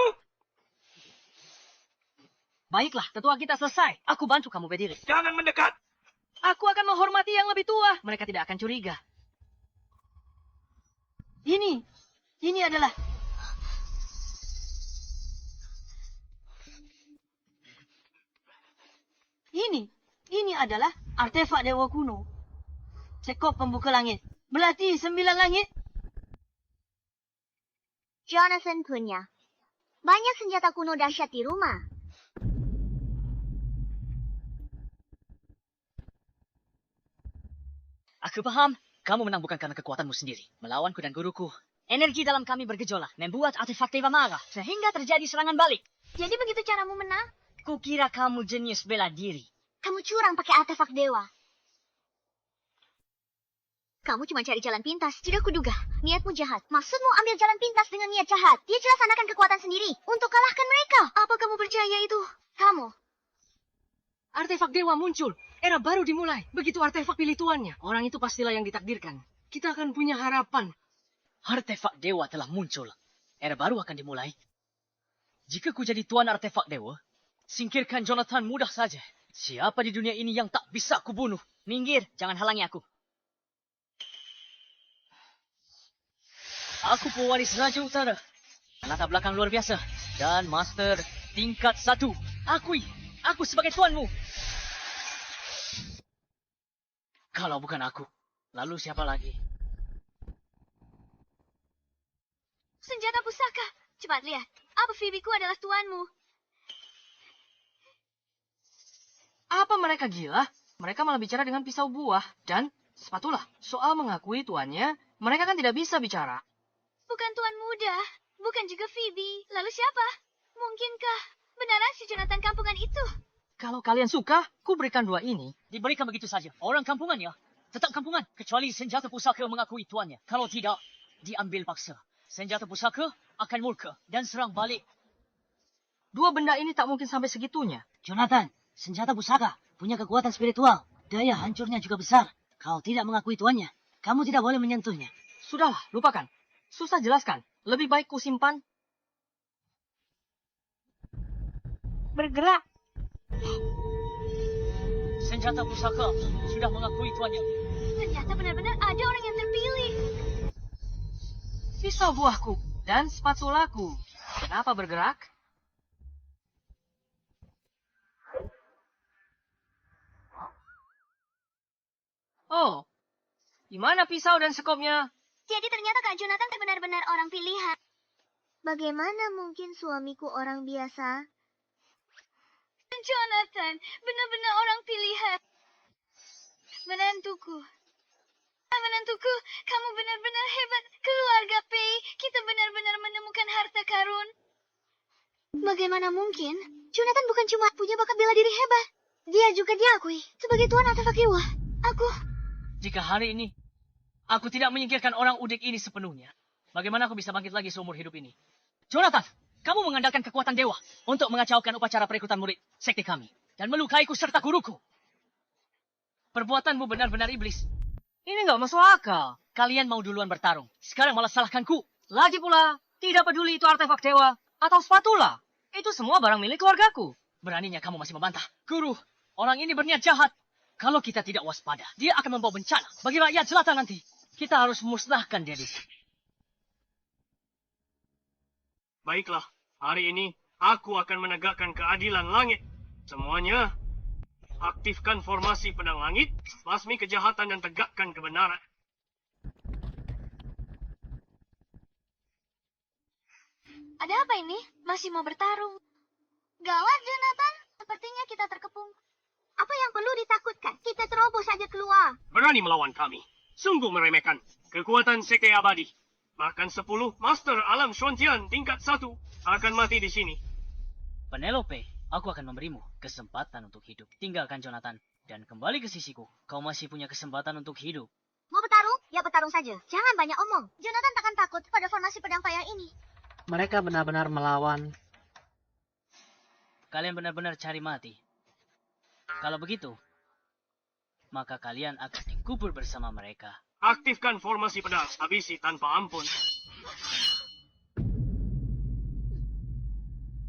Baiklah, tetua kita selesai. Aku bantu kamu berdiri. Jangan mendekat. Aku akan menghormati yang lebih tua. Mereka tidak akan curiga. Ini adalah Ini adalah artefak dewa kuno. Sekop pembuka langit. Belati 9 langit. Jonathan punya. Banyak senjata kuno dahsyat di rumah. Aku paham. Kamu menang bukan karena kekuatanmu sendiri. Melawanku dan guruku. Energi dalam kami bergejolak. Membuat artefak dewa marah. Sehingga terjadi serangan balik. Jadi begitu caramu menang? Kukira kamu jenius bela diri. Kamu curang pakai artefak dewa. Kamu cuma cari jalan pintas. Tidak kuduga. Niatmu jahat. Maksudmu ambil jalan pintas dengan niat jahat. Dia jelas anakan kekuatan sendiri untuk kalahkan mereka. Apa kamu percaya itu? Kamu. Artefak dewa muncul. Era baru dimulai. Begitu artefak pilih tuannya. Orang itu pastilah yang ditakdirkan. Kita akan punya harapan. Artefak dewa telah muncul. Era baru akan dimulai. Jika ku jadi tuan artefak dewa, singkirkan Jonathan mudah saja. Siapa di dunia ini yang tak bisa kubunuh? Minggir, jangan halangi aku. Aku pewaris Raja Utara. Latar belakang luar biasa. Dan Master tingkat 1. Aku sebagai tuanmu. Kalau bukan aku, lalu siapa lagi? Senjata pusaka. Cepat lihat. Apa Phoebe-ku adalah tuanmu? Apa mereka gila? Mereka malah bicara dengan pisau buah. Dan sepatulah, soal mengakui tuannya, mereka kan tidak bisa bicara. Bukan tuan muda. Bukan juga Phoebe. Lalu siapa? Mungkinkah benaran si Jonathan kampungan itu? Kalau kalian suka, ku berikan 2 ini. Diberikan begitu saja. Orang kampungan ya. Tetap kampungan. Kecuali senjata pusaka mengakui tuannya. Kalau tidak, diambil paksa. Senjata pusaka akan murka dan serang balik. 2 benda ini tak mungkin sampai segitunya. Jonathan, senjata pusaka punya kekuatan spiritual. Daya hancurnya juga besar. Kau tidak mengakui tuannya. Kamu tidak boleh menyentuhnya. Sudahlah, lupakan. Susah jelaskan. Lebih baik ku simpan. Bergerak. Senjata pusaka sudah mengakui tuannya. Ternyata benar-benar ada orang yang terpilih. Pisau buahku dan spatulaku. Kenapa bergerak? Oh, di mana pisau dan sekopnya? Jadi ternyata Kak Jonathan benar-benar orang pilihan. Bagaimana mungkin suamiku orang biasa? Jonathan, benar-benar orang pilihan. Menantuku. Menantuku, kamu benar-benar hebat. Keluarga Pei, kita benar-benar menemukan harta karun. Bagaimana mungkin? Jonathan bukan cuma punya bakat bela diri hebat. Dia juga diakui sebagai tuan artefak dewa. Jika hari ini aku tidak menyingkirkan orang udik ini sepenuhnya, bagaimana aku bisa bangkit lagi seumur hidup ini? Jonathan, kamu mengandalkan kekuatan dewa untuk mengacaukan upacara perekrutan murid sekte kami dan melukaiku serta guruku. Perbuatanmu benar-benar iblis. Ini nggak masuk akal. Kalian mau duluan bertarung, sekarang malah salahkanku. Lagi pula, tidak peduli itu artefak dewa atau spatula. Itu semua barang milik keluargaku. Beraninya kamu masih membantah. Guru, orang ini berniat jahat. Kalau kita tidak waspada, dia akan membawa bencana bagi rakyat selatan nanti. Kita harus musnahkan dia di sini. Baiklah, hari ini aku akan menegakkan keadilan langit. Semuanya, aktifkan formasi pedang langit, basmi kejahatan dan tegakkan kebenaran. Ada apa ini? Masih mau bertarung? Gawat, Jonathan. Sepertinya kita terkepung. Apa yang perlu ditakutkan? Kita terobos saja keluar. Berani melawan kami. Sungguh meremehkan. Kekuatan sekte abadi. Bahkan 10 Master Alam Shuantian tingkat 1 akan mati di sini. Penelope, aku akan memberimu kesempatan untuk hidup. Tinggalkan Jonathan dan kembali ke sisiku. Kau masih punya kesempatan untuk hidup. Mau bertarung? Ya bertarung saja. Jangan banyak omong. Jonathan takkan takut pada formasi pedang payah ini. Mereka benar-benar melawan. Kalian benar-benar cari mati. Kalau begitu, maka kalian akan dikubur bersama mereka. Aktifkan formasi pedang. Habisi tanpa ampun.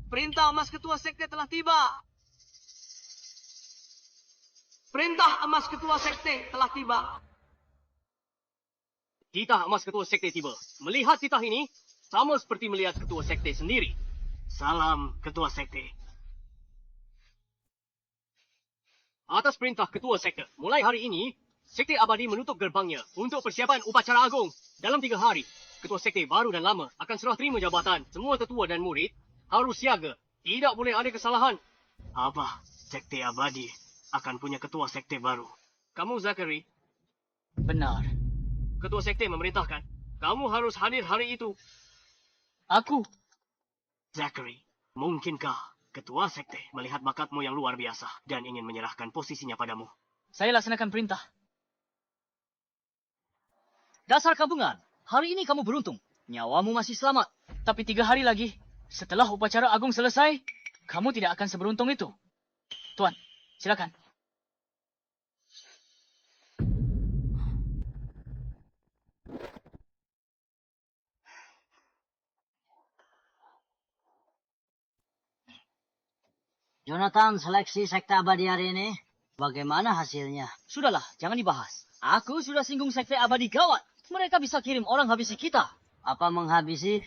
Perintah emas ketua sekte telah tiba. Perintah emas ketua sekte telah tiba. Titah emas ketua sekte tiba. Melihat titah ini, sama seperti melihat ketua sekte sendiri. Salam ketua sekte. Atas perintah ketua sekte, mulai hari ini, sekte abadi menutup gerbangnya untuk persiapan upacara agung. Dalam 3 hari, ketua sekte baru dan lama akan serah terima jabatan. Semua tetua dan murid harus siaga. Tidak boleh ada kesalahan. Apa? Sekte abadi akan punya ketua sekte baru. Kamu, Zachary, Benar. ketua sekte memerintahkan. Kamu harus hadir hari itu. Aku, Zachary, mungkinkah ketua sekte melihat bakatmu yang luar biasa dan ingin menyerahkan posisinya padamu? saya laksanakan perintah. Dasar kampungan, hari ini kamu beruntung. Nyawamu masih selamat. Tapi 3 hari lagi, setelah upacara agung selesai, kamu tidak akan seberuntung itu. Tuan, silakan. Jonathan, seleksi sekte abadi hari ini, bagaimana hasilnya? Sudahlah, jangan dibahas. Aku sudah singgung sekte abadi gawat. Mereka bisa kirim orang habisi kita. Apa menghabisi?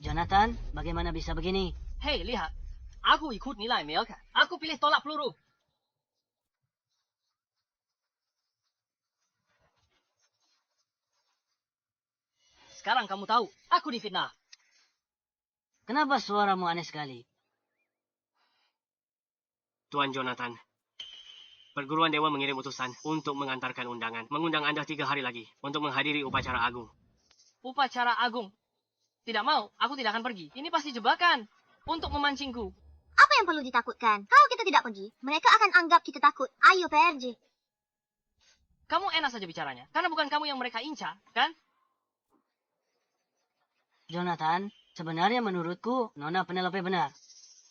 Jonathan, bagaimana bisa begini? Hei, lihat. Aku ikut nilai Melka. Aku pilih tolak peluru. Sekarang kamu tahu, aku difitnah. Kenapa suaramu aneh sekali? Tuan Jonathan, perguruan dewa mengirim utusan untuk mengantarkan undangan. Mengundang Anda 3 hari lagi untuk menghadiri upacara agung. Upacara agung. Tidak mau, aku tidak akan pergi. Ini pasti jebakan untuk memancingku. Apa yang perlu ditakutkan? Kalau kita tidak pergi, mereka akan anggap kita takut. Ayo PRJ. Kamu enak saja bicaranya, karena bukan kamu yang mereka incar, kan? Jonathan, sebenarnya menurutku, Nona Penelope benar.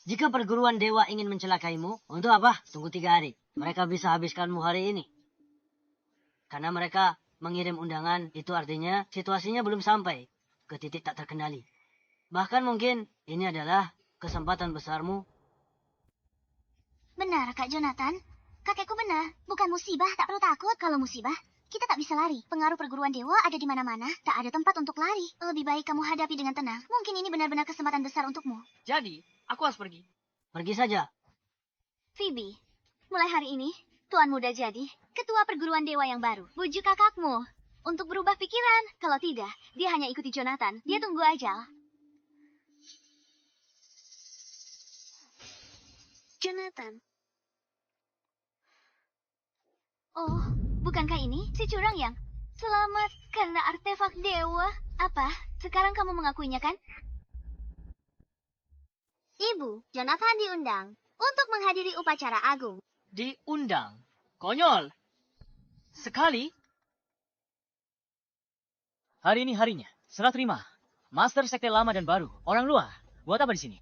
Jika perguruan dewa ingin mencelakaimu, untuk apa? Tunggu 3 hari. Mereka bisa habiskanmu hari ini. Karena mereka mengirim undangan, itu artinya situasinya belum sampai ke titik tak terkendali. Bahkan mungkin ini adalah kesempatan besarmu. Benar, Kak Jonathan. Kakekku benar. Bukan musibah, tak perlu takut. Kalau musibah, kita tak bisa lari. Pengaruh perguruan dewa ada di mana-mana. Tak ada tempat untuk lari. Lebih baik kamu hadapi dengan tenang. Mungkin ini benar-benar kesempatan besar untukmu. Jadi, aku harus pergi. Pergi saja. Phoebe, mulai hari ini, Tuan Muda jadi ketua perguruan dewa yang baru. Bujuk kakakmu untuk berubah pikiran. Kalau tidak, dia hanya ikuti Jonathan. Dia tunggu aja. Jonathan. Oh, bukankah ini si curang yang selamat karena artefak dewa? Apa? Sekarang kamu mengakuinya kan? Ibu, Jonathan diundang untuk menghadiri upacara agung. Diundang. Konyol. Sekali. Hari ini harinya. Serah terima. Master sekte lama dan baru. Orang luar. Buat apa di sini?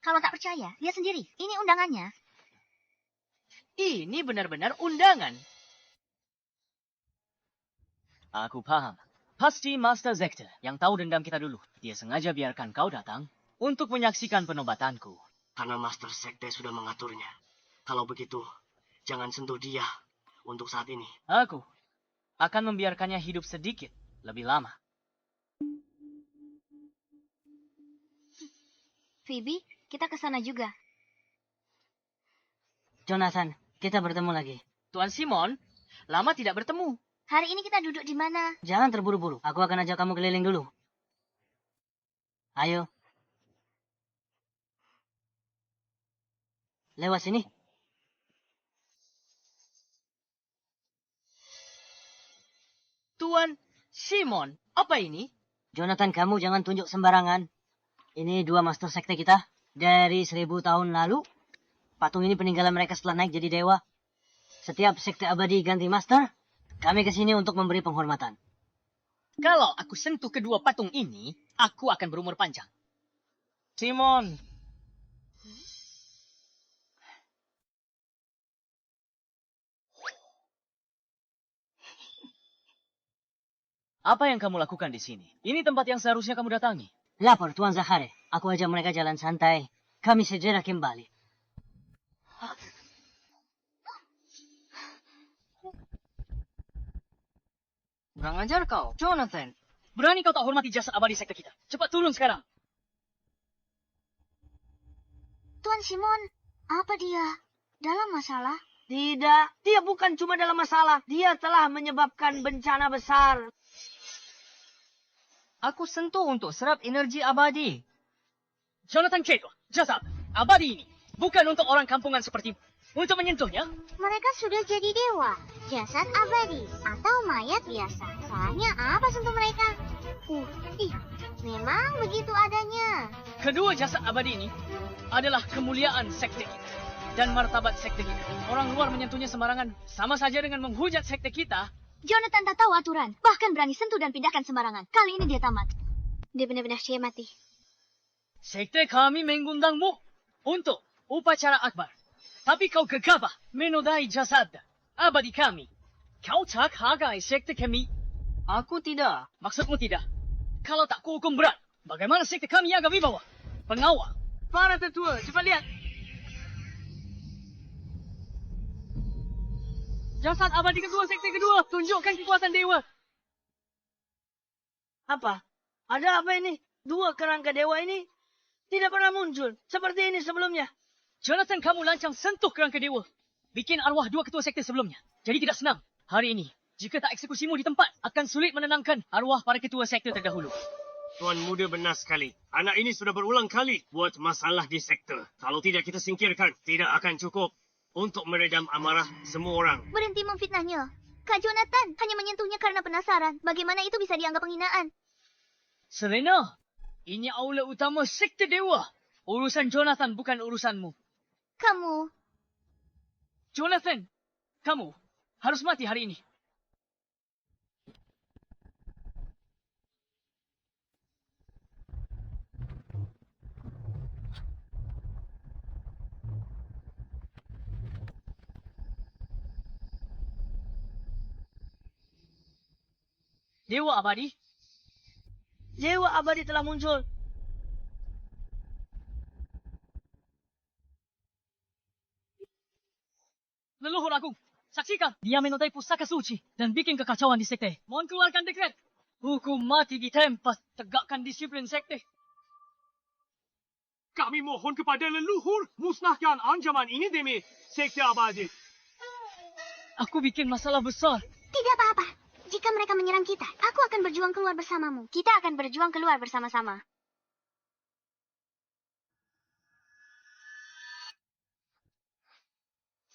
Kalau tak percaya, lihat sendiri. Ini undangannya. Ini benar-benar undangan. Aku paham. Pasti Master Sekte yang tahu dendam kita dulu. Dia sengaja biarkan kau datang untuk menyaksikan penobatanku. Karena Master Sekte sudah mengaturnya. Kalau begitu, jangan sentuh dia untuk saat ini. Aku akan membiarkannya hidup sedikit lebih lama. Phoebe, kita ke sana juga. Jonathan, kita bertemu lagi. Tuan Simon, lama tidak bertemu. Hari ini kita duduk di mana? Jangan terburu-buru. Aku akan ajak kamu keliling dulu. Ayo. Lewat sini. Tuan Simon, apa ini? Jonathan, kamu jangan tunjuk sembarangan. Ini 2 master sekte kita. Dari 1000 tahun lalu. Patung ini peninggalan mereka setelah naik jadi dewa. Setiap sekte abadi ganti master, kami kesini untuk memberi penghormatan. Kalau aku sentuh kedua patung ini, aku akan berumur panjang. Simon. Apa yang kamu lakukan di sini? Ini tempat yang seharusnya kamu datangi. Lapor, Tuan Zahare. Aku ajak mereka jalan santai. Kami segera kembali. Kurang ajar kau, Jonathan. Berani kau tak hormati jasad abadi sekte kita. Cepat turun sekarang. Tuan Simon, apa dia? Dalam masalah? Tidak, dia bukan cuma dalam masalah. Dia telah menyebabkan bencana besar. Aku sentuh untuk serap energi abadi. Jonathan Keto, jasad abadi ini bukan untuk orang kampungan sepertimu. Untuk menyentuhnya, Mereka sudah jadi dewa, jasad abadi, atau mayat biasa. Salahnya apa sentuh mereka? Ih, memang begitu adanya. kedua jasad abadi ini adalah kemuliaan sekte kita dan martabat sekte kita. Orang luar menyentuhnya sembarangan sama saja dengan menghujat sekte kita. Jonathan tak tahu aturan. Bahkan berani sentuh dan pindahkan sembarangan. Kali ini dia tamat. Dia benar-benar mati. Sekte kami mengundangmu untuk upacara akbar. Tapi kau gegabah menodai jasad abadi kami. Kau tak hargai sekte kami. Aku tidak. Maksudmu tidak? Kalau tak kuhukum berat, bagaimana sekte kami yang agak wibawa? Pengawal. Para tetua, cepat lihat. Jasad abadi kedua, sekte kedua. Tunjukkan kekuatan dewa. Apa? Ada apa ini? 2 kerangka dewa ini tidak pernah muncul seperti ini sebelumnya. Jonathan, kamu lancang sentuh kerangka dewa. Bikin arwah 2 ketua sekte sebelumnya. Jadi tidak senang. Hari ini, jika tak eksekusimu di tempat, akan sulit menenangkan arwah para ketua sekte terdahulu. Tuan muda benar sekali. Anak ini sudah berulang kali buat masalah di sekte. Kalau tidak kita singkirkan, tidak akan cukup untuk meredam amarah semua orang. Berhenti memfitnahnya. Kak Jonathan hanya menyentuhnya karena penasaran. Bagaimana itu bisa dianggap penghinaan? Serena, ini aula utama sekte dewa. Urusan Jonathan bukan urusanmu. Kamu, Jonathan, kamu harus mati hari ini. Dewa abadi, Dewa abadi telah muncul. leluhur agung, saksikan. Dia menodai pusaka suci dan bikin kekacauan di sekte. Mohon keluarkan dekret. Hukum mati di tempat, tegakkan disiplin sekte. Kami mohon kepada leluhur, musnahkan ancaman ini demi sekte abadi. Aku bikin masalah besar. tidak apa-apa. Jika jika mereka menyerang kita, aku akan berjuang keluar bersamamu. Kita akan berjuang keluar bersama-sama.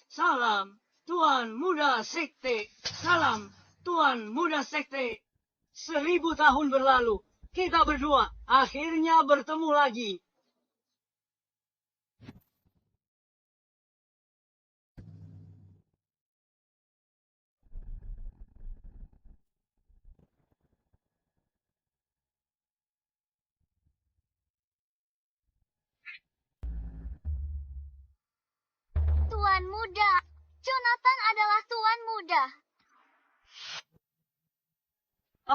Salam, Tuan Muda Sekte. Salam, Tuan Muda Sekte. 1000 tahun berlalu, kita berdua akhirnya bertemu lagi. Tuan Muda. Jonathan adalah Tuan Muda.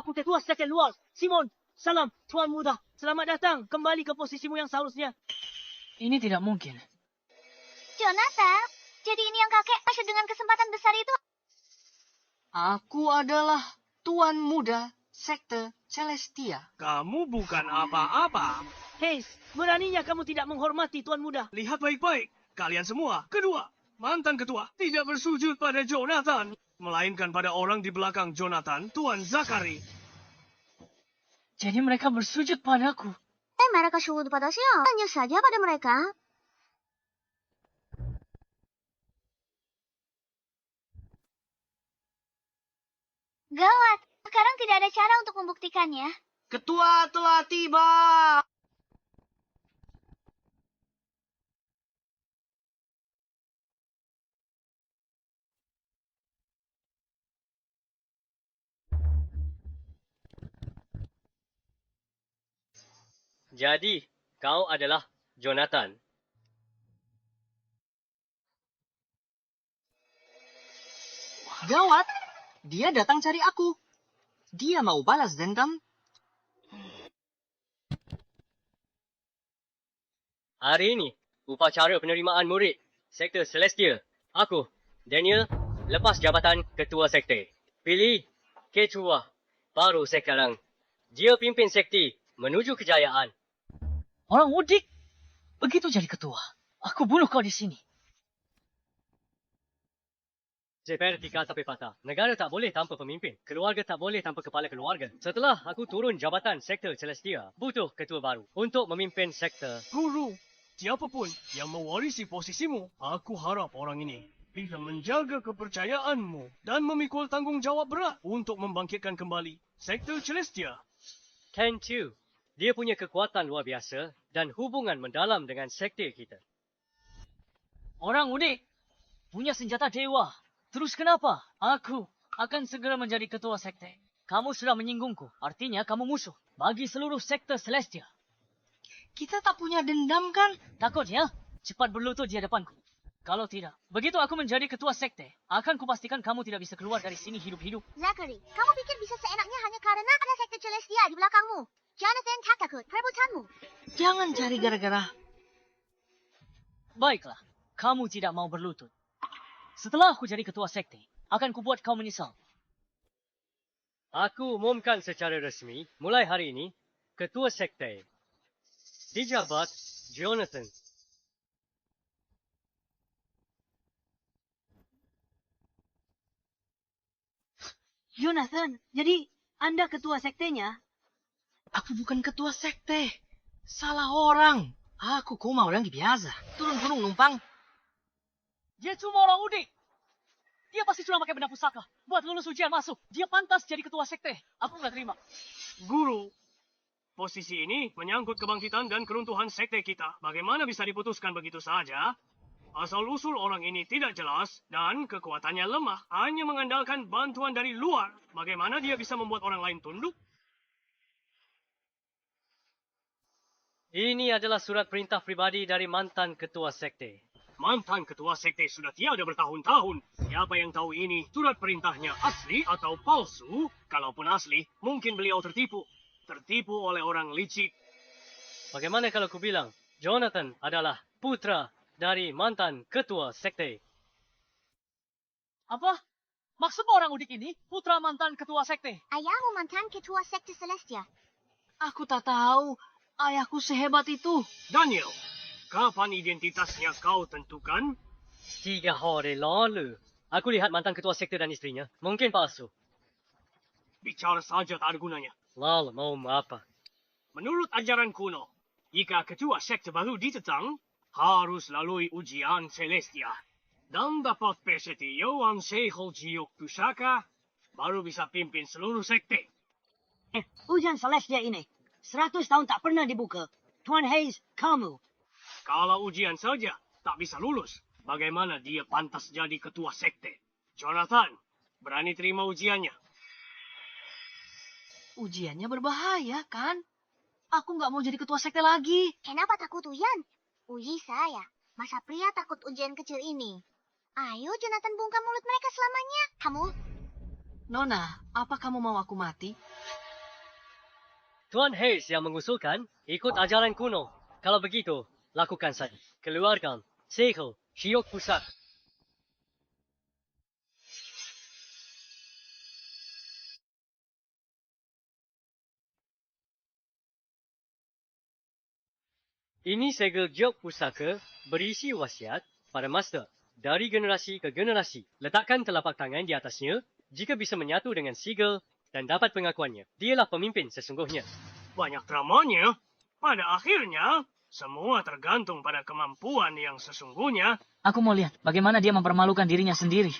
Aku Ketua Sekte Luar, Simon. Salam, Tuan Muda. Selamat datang kembali ke posisimu yang seharusnya. Ini tidak mungkin. Jonathan, jadi ini yang kakek maksud dengan kesempatan besar itu. Aku adalah Tuan Muda Sekte Celestia. Kamu bukan apa-apa. Hei, beraninya kamu tidak menghormati Tuan Muda. Lihat baik-baik. Kalian semua, kedua, mantan ketua, tidak bersujud pada Jonathan. Melainkan pada orang di belakang Jonathan, Tuan Zakari. Jadi mereka bersujud padaku. Mereka syukur pada siapa? Tanya saja pada mereka. Gawat, sekarang tidak ada cara untuk membuktikannya. Ketua telah tiba. Jadi, kau adalah Jonathan. Gawat, dia datang cari aku. Dia mau balas dendam. Hari ini, upacara penerimaan murid Sekte Celestia. Aku, Daniel, lepas jabatan Ketua Sekte. Pilih Ketua baru sekarang. Dia pimpin sekte menuju kejayaan. Orang udik. Begitu jadi ketua. Aku bunuh kau di sini. Seperti kata pepatah, negara tak boleh tanpa pemimpin. Keluarga tak boleh tanpa kepala keluarga. Setelah aku turun jabatan Sekte Celestia, butuh ketua baru untuk memimpin sekte. Guru, siapapun yang mewarisi posisimu, aku harap orang ini bisa menjaga kepercayaanmu dan memikul tanggungjawab berat untuk membangkitkan kembali Sekte Celestia. Ken Chu, dia punya kekuatan luar biasa dan hubungan mendalam dengan sekte kita. Orang unik. Punya senjata dewa. Terus kenapa? Aku akan segera menjadi ketua sekte. Kamu sudah menyinggungku. Artinya kamu musuh bagi seluruh sekte Celestia. Kita tak punya dendam kan? Takut ya? Cepat berlutut di hadapanku. Kalau tidak, begitu aku menjadi ketua sekte, akan kupastikan kamu tidak bisa keluar dari sini hidup-hidup. Zachary, kamu pikir bisa seenaknya hanya karena ada sekte Celestia di belakangmu? Jonathan tak takut perebutanmu. Jangan cari gara-gara. Baiklah, kamu tidak mau berlutut. Setelah aku jadi ketua sekte, akan kubuat kau menyesal. Aku umumkan secara resmi, mulai hari ini, ketua sekte. Dijabat Jonathan. Jonathan, jadi Anda ketua sektenya? Aku bukan ketua sekte. Salah orang. Aku koma orang biasa. Turun gunung numpang. Dia cuma orang udik. Dia pasti cuma pakai benda pusaka buat lulus ujian masuk. Dia pantas jadi ketua sekte. Aku nggak terima. Guru, posisi ini menyangkut kebangkitan dan keruntuhan sekte kita. Bagaimana bisa diputuskan begitu saja? Asal-usul orang ini tidak jelas dan kekuatannya lemah. Hanya mengandalkan bantuan dari luar. Bagaimana dia bisa membuat orang lain tunduk? Ini adalah surat perintah pribadi dari mantan ketua sekte. Mantan ketua sekte sudah tiada bertahun-tahun. Siapa yang tahu ini surat perintahnya asli atau palsu? Kalaupun asli, mungkin beliau tertipu. Tertipu oleh orang licik. Bagaimana kalau ku bilang, Jonathan adalah putra dari mantan ketua sekte? Apa? Maksud orang udik ini putra mantan ketua sekte? Ayahmu mantan ketua sekte Celestia. Aku tak tahu. Ayahku sehebat itu. Daniel, kapan identitasnya kau tentukan? 3 hari lalu. Aku lihat mantan ketua sekte dan istrinya. Mungkin palsu. Bicara saja tak ada gunanya. Lalu mau apa? Menurut ajaran kuno, jika ketua sekte baru ditetang, harus lalui ujian Celestia. Dan dapat persetujuan Sehol Jiok Pusaka, baru bisa pimpin seluruh sekte. Ujian Celestia ini 100 tahun tak pernah dibuka. Tuan Hayes, kamu. Kalau ujian saja tak bisa lulus, bagaimana dia pantas jadi ketua sekte? Jonathan, berani terima ujiannya? Ujiannya berbahaya, kan? Aku nggak mau jadi ketua sekte lagi. Kenapa takut ujian? Uji saya. Masa pria takut ujian kecil ini? Ayo, Jonathan, bungkam mulut mereka selamanya. Kamu, Nona, apa kamu mau aku mati? Tuan Hayes yang mengusulkan ikut ajaran kuno. Kalau begitu, lakukan saja. Keluarkan Sehol Jiok Pusaka. Ini segel Jiok Pusaka berisi wasiat pada Master dari generasi ke generasi. Letakkan telapak tangan di atasnya jika bisa menyatu dengan sigel dan dapat pengakuannya. Dialah pemimpin sesungguhnya. Banyak dramanya. Pada akhirnya, semua tergantung pada kemampuan yang sesungguhnya. Aku mau lihat bagaimana dia mempermalukan dirinya sendiri.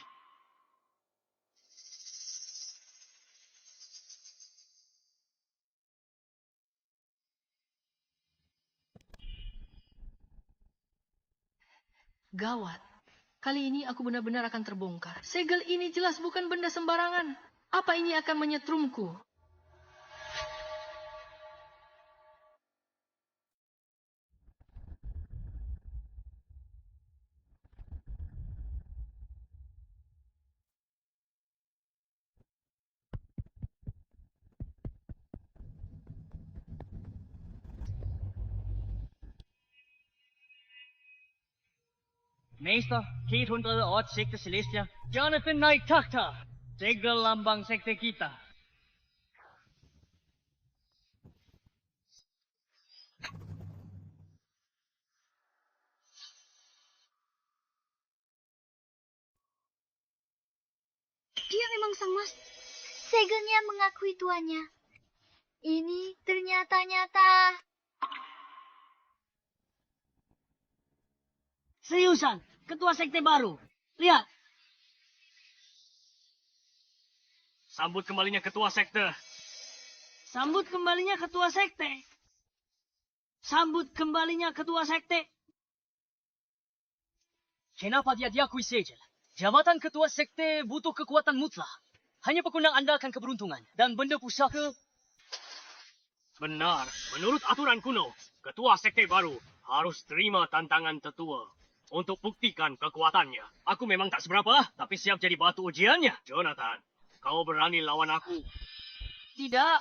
Gawat. Kali ini aku benar-benar akan terbongkar. Segel ini jelas bukan benda sembarangan. Apa ini akan menyetrumku? Meester, K100 Odd Sekte Celestia, Jonathan naik takhta. Segel lambang sekte kita. Dia memang sang mas. Segelnya mengakui tuannya. Ini ternyata nyata. Seriusan, ketua sekte baru. Lihat. Sambut kembalinya ketua sekte. Sambut kembalinya ketua sekte. Sambut kembalinya ketua sekte. Kenapa dia diakui segel? Jabatan ketua sekte butuh kekuatan mutlak. Hanya pekundang andalkan keberuntungan. Dan benda pusaka... Benar, menurut aturan kuno, ketua sekte baru harus terima tantangan tetua untuk buktikan kekuatannya. Aku memang tak seberapa, tapi siap jadi batu ujiannya. Jonathan, kau berani lawan aku? Tidak.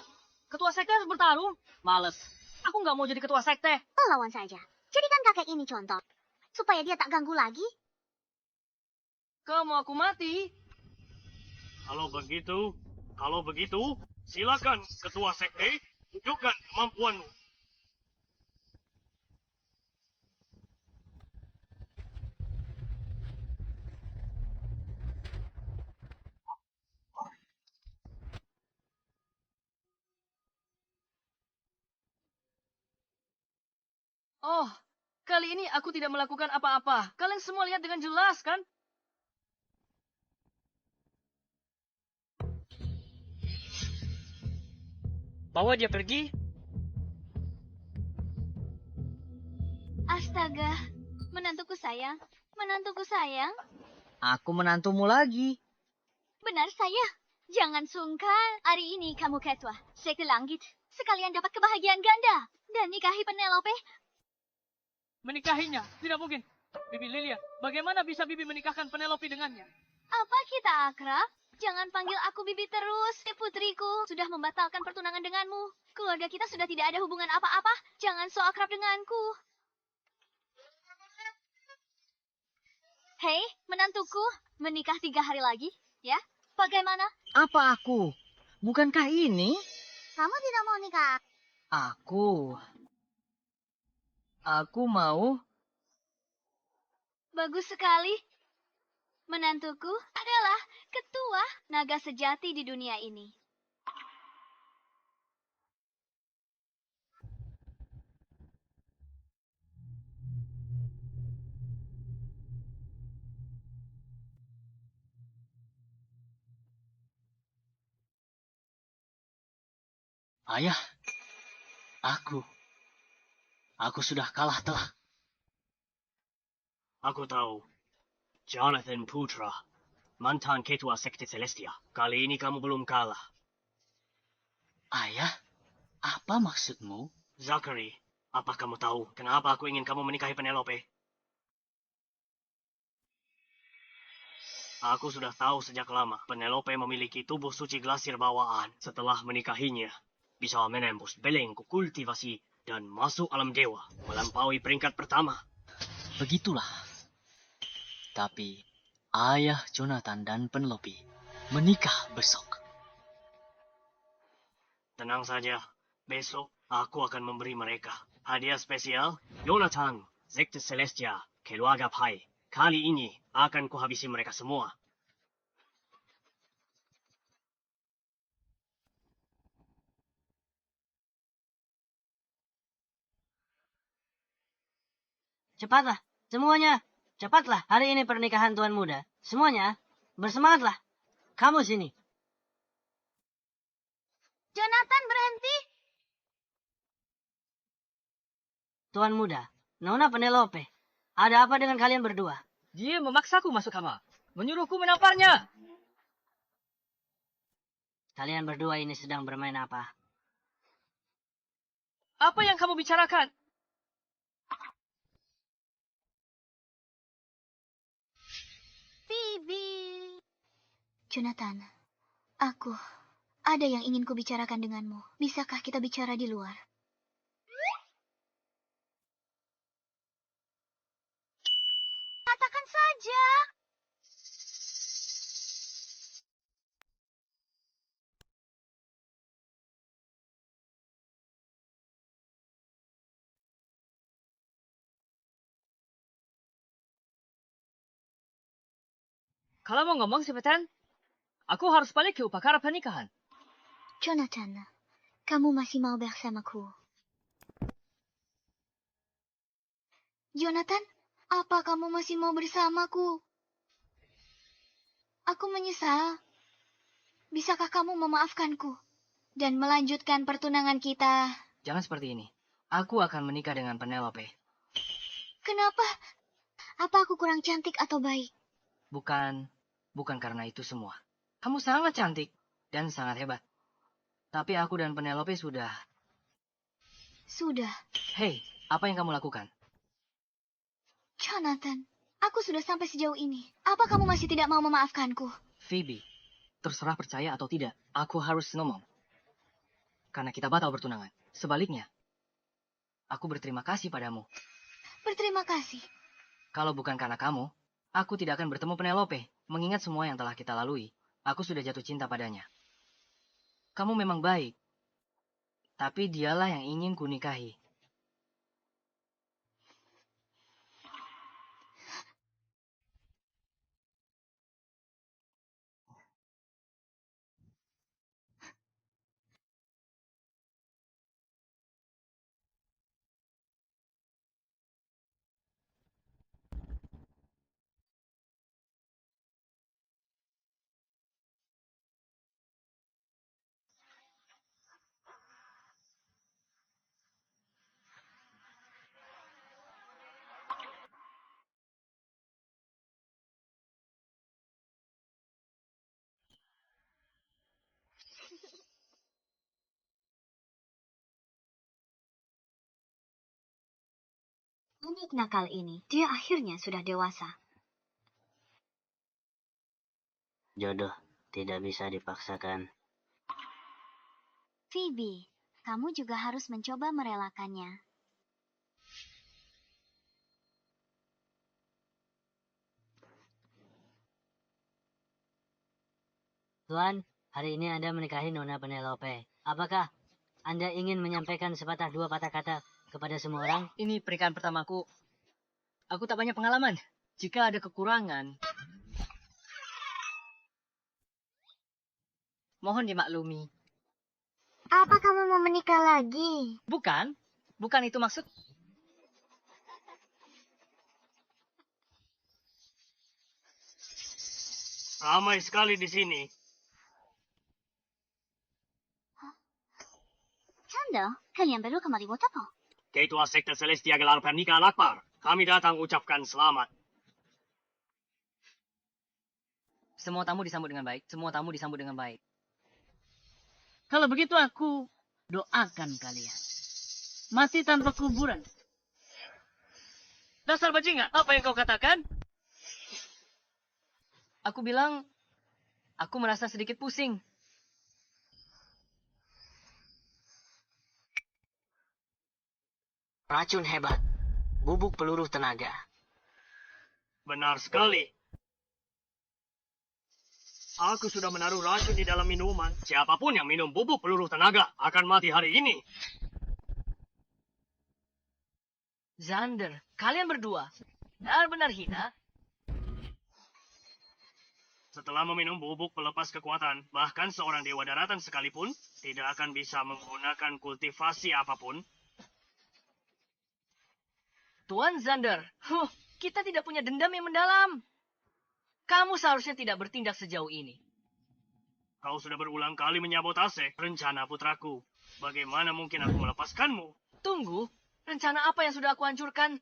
Ketua sekte harus bertarung. Males. Aku nggak mau jadi ketua sekte. kau lawan saja. Jadikan kakek ini contoh. Supaya dia tak ganggu lagi. Kau mau aku mati? Kalau begitu, silakan ketua sekte, tunjukkan kemampuanmu. Oh, kali ini aku tidak melakukan apa-apa. Kalian semua lihat dengan jelas, kan? Bawa dia pergi. Astaga, menantuku sayang. Menantuku sayang. Aku menantumu lagi. Benar saya. Jangan sungkan. Hari ini kamu ketua sekte langit. Sekalian dapat kebahagiaan ganda. Dan nikahi Penelope. Menikahinya? Tidak mungkin. Bibi Lilia, bagaimana bisa Bibi menikahkan Penelope dengannya? Apa kita akrab? Jangan panggil aku Bibi terus. Putriku sudah membatalkan pertunangan denganmu. Keluarga kita sudah tidak ada hubungan apa-apa. Jangan so akrab denganku. Hei, menantuku. Menikah 3 hari lagi, ya? Bagaimana? Apa aku? Bukankah ini? Kamu tidak mau nikah? Aku mau. Bagus sekali. Menantuku adalah ketua naga sejati di dunia ini. Ayah, aku sudah kalah telah. Aku tahu. Jonathan Putra, mantan ketua sekte Celestia. Kali ini kamu belum kalah. Ayah, apa maksudmu? Zachary, apa kamu tahu kenapa aku ingin kamu menikahi Penelope? Aku sudah tahu sejak lama Penelope memiliki tubuh suci glasir bawaan. Setelah menikahinya, bisa menembus belenggu kultivasi dan masuk alam dewa, melampaui peringkat pertama. Begitulah. Tapi ayah Jonathan dan Penelope menikah besok. Tenang saja, besok aku akan memberi mereka hadiah spesial. Jonathan, sekte Celestia, keluarga Pai. Kali ini akan kuhabisi mereka semua. Cepatlah, semuanya. Cepatlah, hari ini pernikahan Tuan Muda. Semuanya, bersemangatlah. Kamu sini. Jonathan, berhenti. Tuan Muda, Nona Penelope. Ada apa dengan kalian berdua? Dia memaksaku masuk kamar. Menyuruhku menamparnya. Kalian berdua ini sedang bermain apa? Apa yang kamu bicarakan? Phoebe. Jonathan, ada yang ingin kubicarakan denganmu. Bisakah kita bicara di luar? Katakan saja. Kalau mau ngomong cepetan, aku harus balik ke upacara pernikahan. Jonathan, kamu masih mau bersamaku? Jonathan, apa kamu masih mau bersamaku? Aku menyesal. Bisakah kamu memaafkanku dan melanjutkan pertunangan kita? Jangan seperti ini. Aku akan menikah dengan Penelope. Kenapa? Apa aku kurang cantik atau baik? Bukan karena itu semua. Kamu sangat cantik dan sangat hebat. Tapi aku dan Penelope sudah... Sudah. Hei, apa yang kamu lakukan? Jonathan, aku sudah sampai sejauh ini. Apa kamu masih tidak mau memaafkanku? Phoebe, terserah percaya atau tidak, aku harus ngomong. Karena kita batal bertunangan. Sebaliknya, aku berterima kasih padamu. Berterima kasih. Kalau bukan karena kamu, aku tidak akan bertemu Penelope. Mengingat semua yang telah kita lalui, aku sudah jatuh cinta padanya. Kamu memang baik, tapi dialah yang ingin kunikahi. Anak nakal ini, dia akhirnya sudah dewasa. Jodoh tidak bisa dipaksakan. Phoebe, kamu juga harus mencoba merelakannya. Tuan, hari ini Anda menikahi Nona Penelope. Apakah Anda ingin menyampaikan sepatah dua patah kata kepada semua orang? Ini pernikahan pertamaku. Aku tak banyak pengalaman. Jika ada kekurangan, mohon dimaklumi. Apa kamu mau menikah lagi? Bukan itu maksud. Ramai sekali di sini. Sandal, kalian berdua kembali buat apa? Ketua Sekte Celestia gelar pernikahan akbar. Kami datang ucapkan selamat. Semua tamu disambut dengan baik. Semua tamu disambut dengan baik. Kalau begitu aku doakan kalian. Mati tanpa kuburan. Dasar bajingan, apa yang kau katakan? Aku bilang, aku merasa sedikit pusing. Racun hebat. Bubuk peluru tenaga. Benar sekali. Aku sudah menaruh racun di dalam minuman. Siapapun yang minum bubuk peluru tenaga akan mati hari ini. Xander, kalian berdua benar-benar hina. Setelah meminum bubuk pelepas kekuatan, bahkan seorang dewa daratan sekalipun tidak akan bisa menggunakan kultivasi apapun. Tuan Xander, kita tidak punya dendam yang mendalam. Kamu seharusnya tidak bertindak sejauh ini. Kau sudah berulang kali menyabotase rencana putraku. Bagaimana mungkin aku melepaskanmu? Tunggu, rencana apa yang sudah aku hancurkan?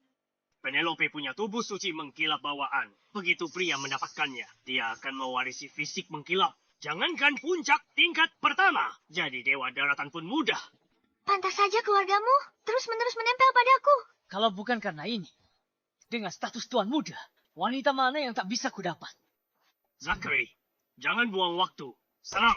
Penelope punya tubuh suci mengkilap bawaan. Begitu pria mendapatkannya, dia akan mewarisi fisik mengkilap. Jangankan puncak tingkat pertama, jadi dewa daratan pun mudah. Pantas saja keluargamu terus-menerus menempel padaku. Kalau bukan karena ini, dengan status tuan muda, wanita mana yang tak bisa kudapat? Zachary, jangan buang waktu. Serang!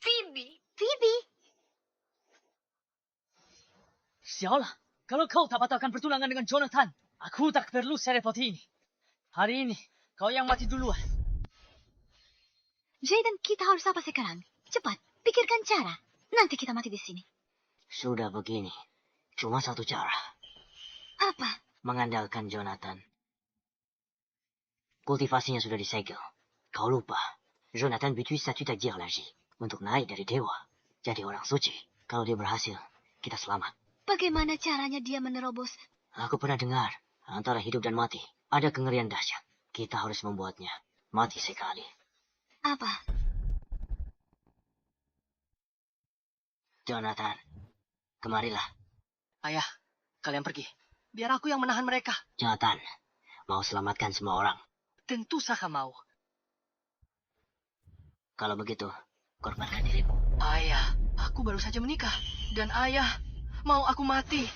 Phoebe, Sialah, kalau kau tak batalkan pertunangan dengan Jonathan, aku tak perlu serepot ini. Hari ini, kau yang mati duluan. Jaden, kita harus apa sekarang? Cepat, pikirkan cara. Nanti kita mati di sini. Sudah begini. Cuma satu cara. Apa? Mengandalkan Jonathan. Kultivasinya sudah disegel. Kau lupa. Jonathan butuh statut takdir lagi. Untuk naik dari dewa. Jadi orang suci. Kalau dia berhasil, kita selamat. Bagaimana caranya dia menerobos? Aku pernah dengar. Antara hidup dan mati, ada kengerian dahsyat. Kita harus membuatnya mati sekali. Apa? Jonathan, kemarilah. Ayah, kalian pergi. Biar aku yang menahan mereka. Jonathan, mau selamatkan semua orang. Tentu saja mau. Kalau begitu, korbankan dirimu. Ayah, aku baru saja menikah. Dan ayah, mau aku mati.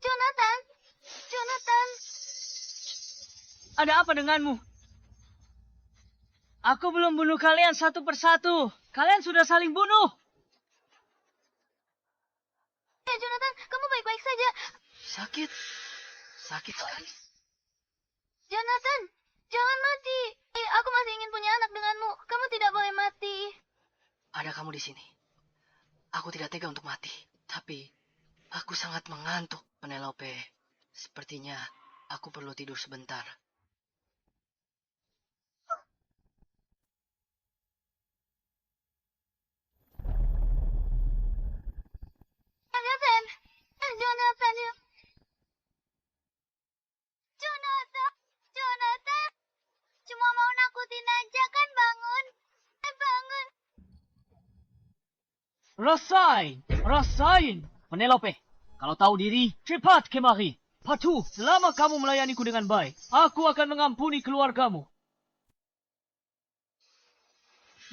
Jonathan. Ada apa denganmu? Aku belum bunuh kalian satu persatu. Kalian sudah saling bunuh. Jonathan, kamu baik-baik saja. Sakit. Sakit sekali. Jonathan, jangan mati. Aku masih ingin punya anak denganmu. Kamu tidak boleh mati. Ada kamu di sini. Aku tidak tega untuk mati. Tapi, aku sangat mengantuk, Penelope. Sepertinya, aku perlu tidur sebentar. Jonathan. Cuma mau nakutin aja kan, bangun. Bangun. Rasain. Penelope, kalau tahu diri, cepat kemari. Patuh, selama kamu melayaniku dengan baik, aku akan mengampuni keluargamu.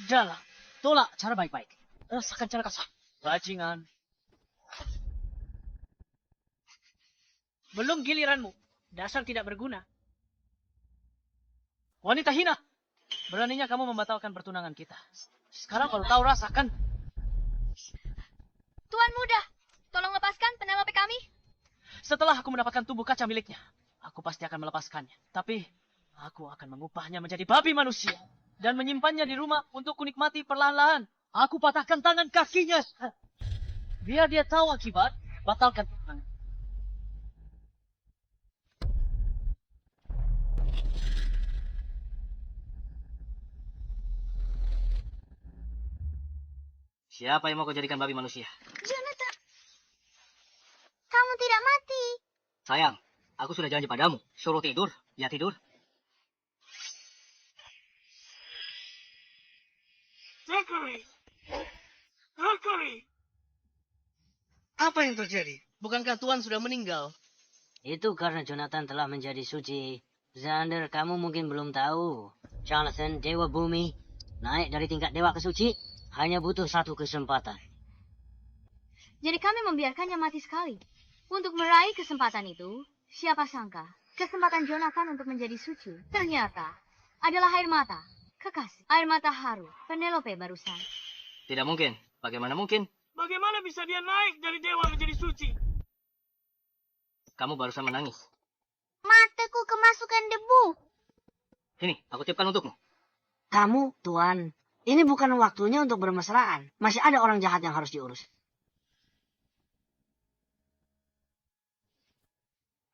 Jalan, tolak cara baik-baik. Rasakan cara kasar. Bajingan. Belum giliranmu. Dasar tidak berguna. Wanita hina. Beraninya kamu membatalkan pertunangan kita. Sekarang kalau tahu rasakan. Tuan muda, tolong lepaskan Penelope kami. Setelah aku mendapatkan tubuh kaca miliknya, aku pasti akan melepaskannya. Tapi, aku akan mengubahnya menjadi babi manusia. Dan menyimpannya di rumah untuk kunikmati perlahan-lahan. Aku patahkan tangan kakinya. Biar dia tahu akibat, batalkan pertunangan. Siapa yang mau kau jadikan babi manusia? Jonathan, kamu tidak mati. Sayang, aku sudah janji padamu. Suruh tidur, ya tidur. Zachary! Zachary! Apa yang terjadi? Bukankah Tuan sudah meninggal? Itu karena Jonathan telah menjadi suci. Xander, kamu mungkin belum tahu. Jonathan, Dewa Bumi, naik dari tingkat Dewa ke Suci hanya butuh satu kesempatan. Jadi kami membiarkannya mati sekali. Untuk meraih kesempatan itu, siapa sangka kesempatan Jonathan untuk menjadi suci ternyata adalah air mata. Kekasih, air mata haru, Penelope barusan. Tidak mungkin. Bagaimana mungkin? Bagaimana bisa dia naik dari dewa menjadi suci? Kamu barusan menangis. Mataku kemasukan debu. Sini, aku tiupkan untukmu. Kamu, Tuan, ini bukan waktunya untuk bermesraan. Masih ada orang jahat yang harus diurus.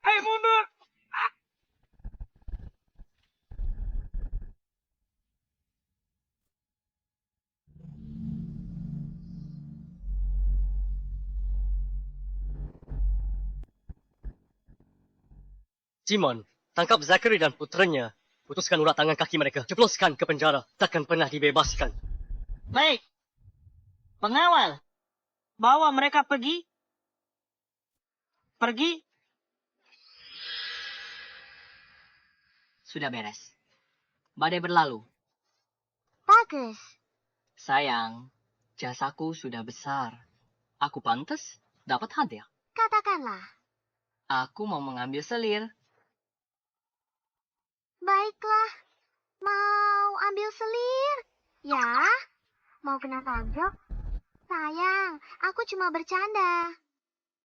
Hei, mundur! Simon, tangkap Zachary dan putranya. Putuskan urat tangan kaki mereka. Jebloskan ke penjara. Takkan pernah dibebaskan. Baik. Pengawal. Bawa mereka pergi. Pergi. Sudah beres. Badai berlalu. Bagus. Sayang, jasaku sudah besar. Aku pantas dapat hadiah. Katakanlah. Aku mau mengambil selir. Baiklah. Mau ambil selir? Ya? Mau kena tonjok? Sayang, aku cuma bercanda.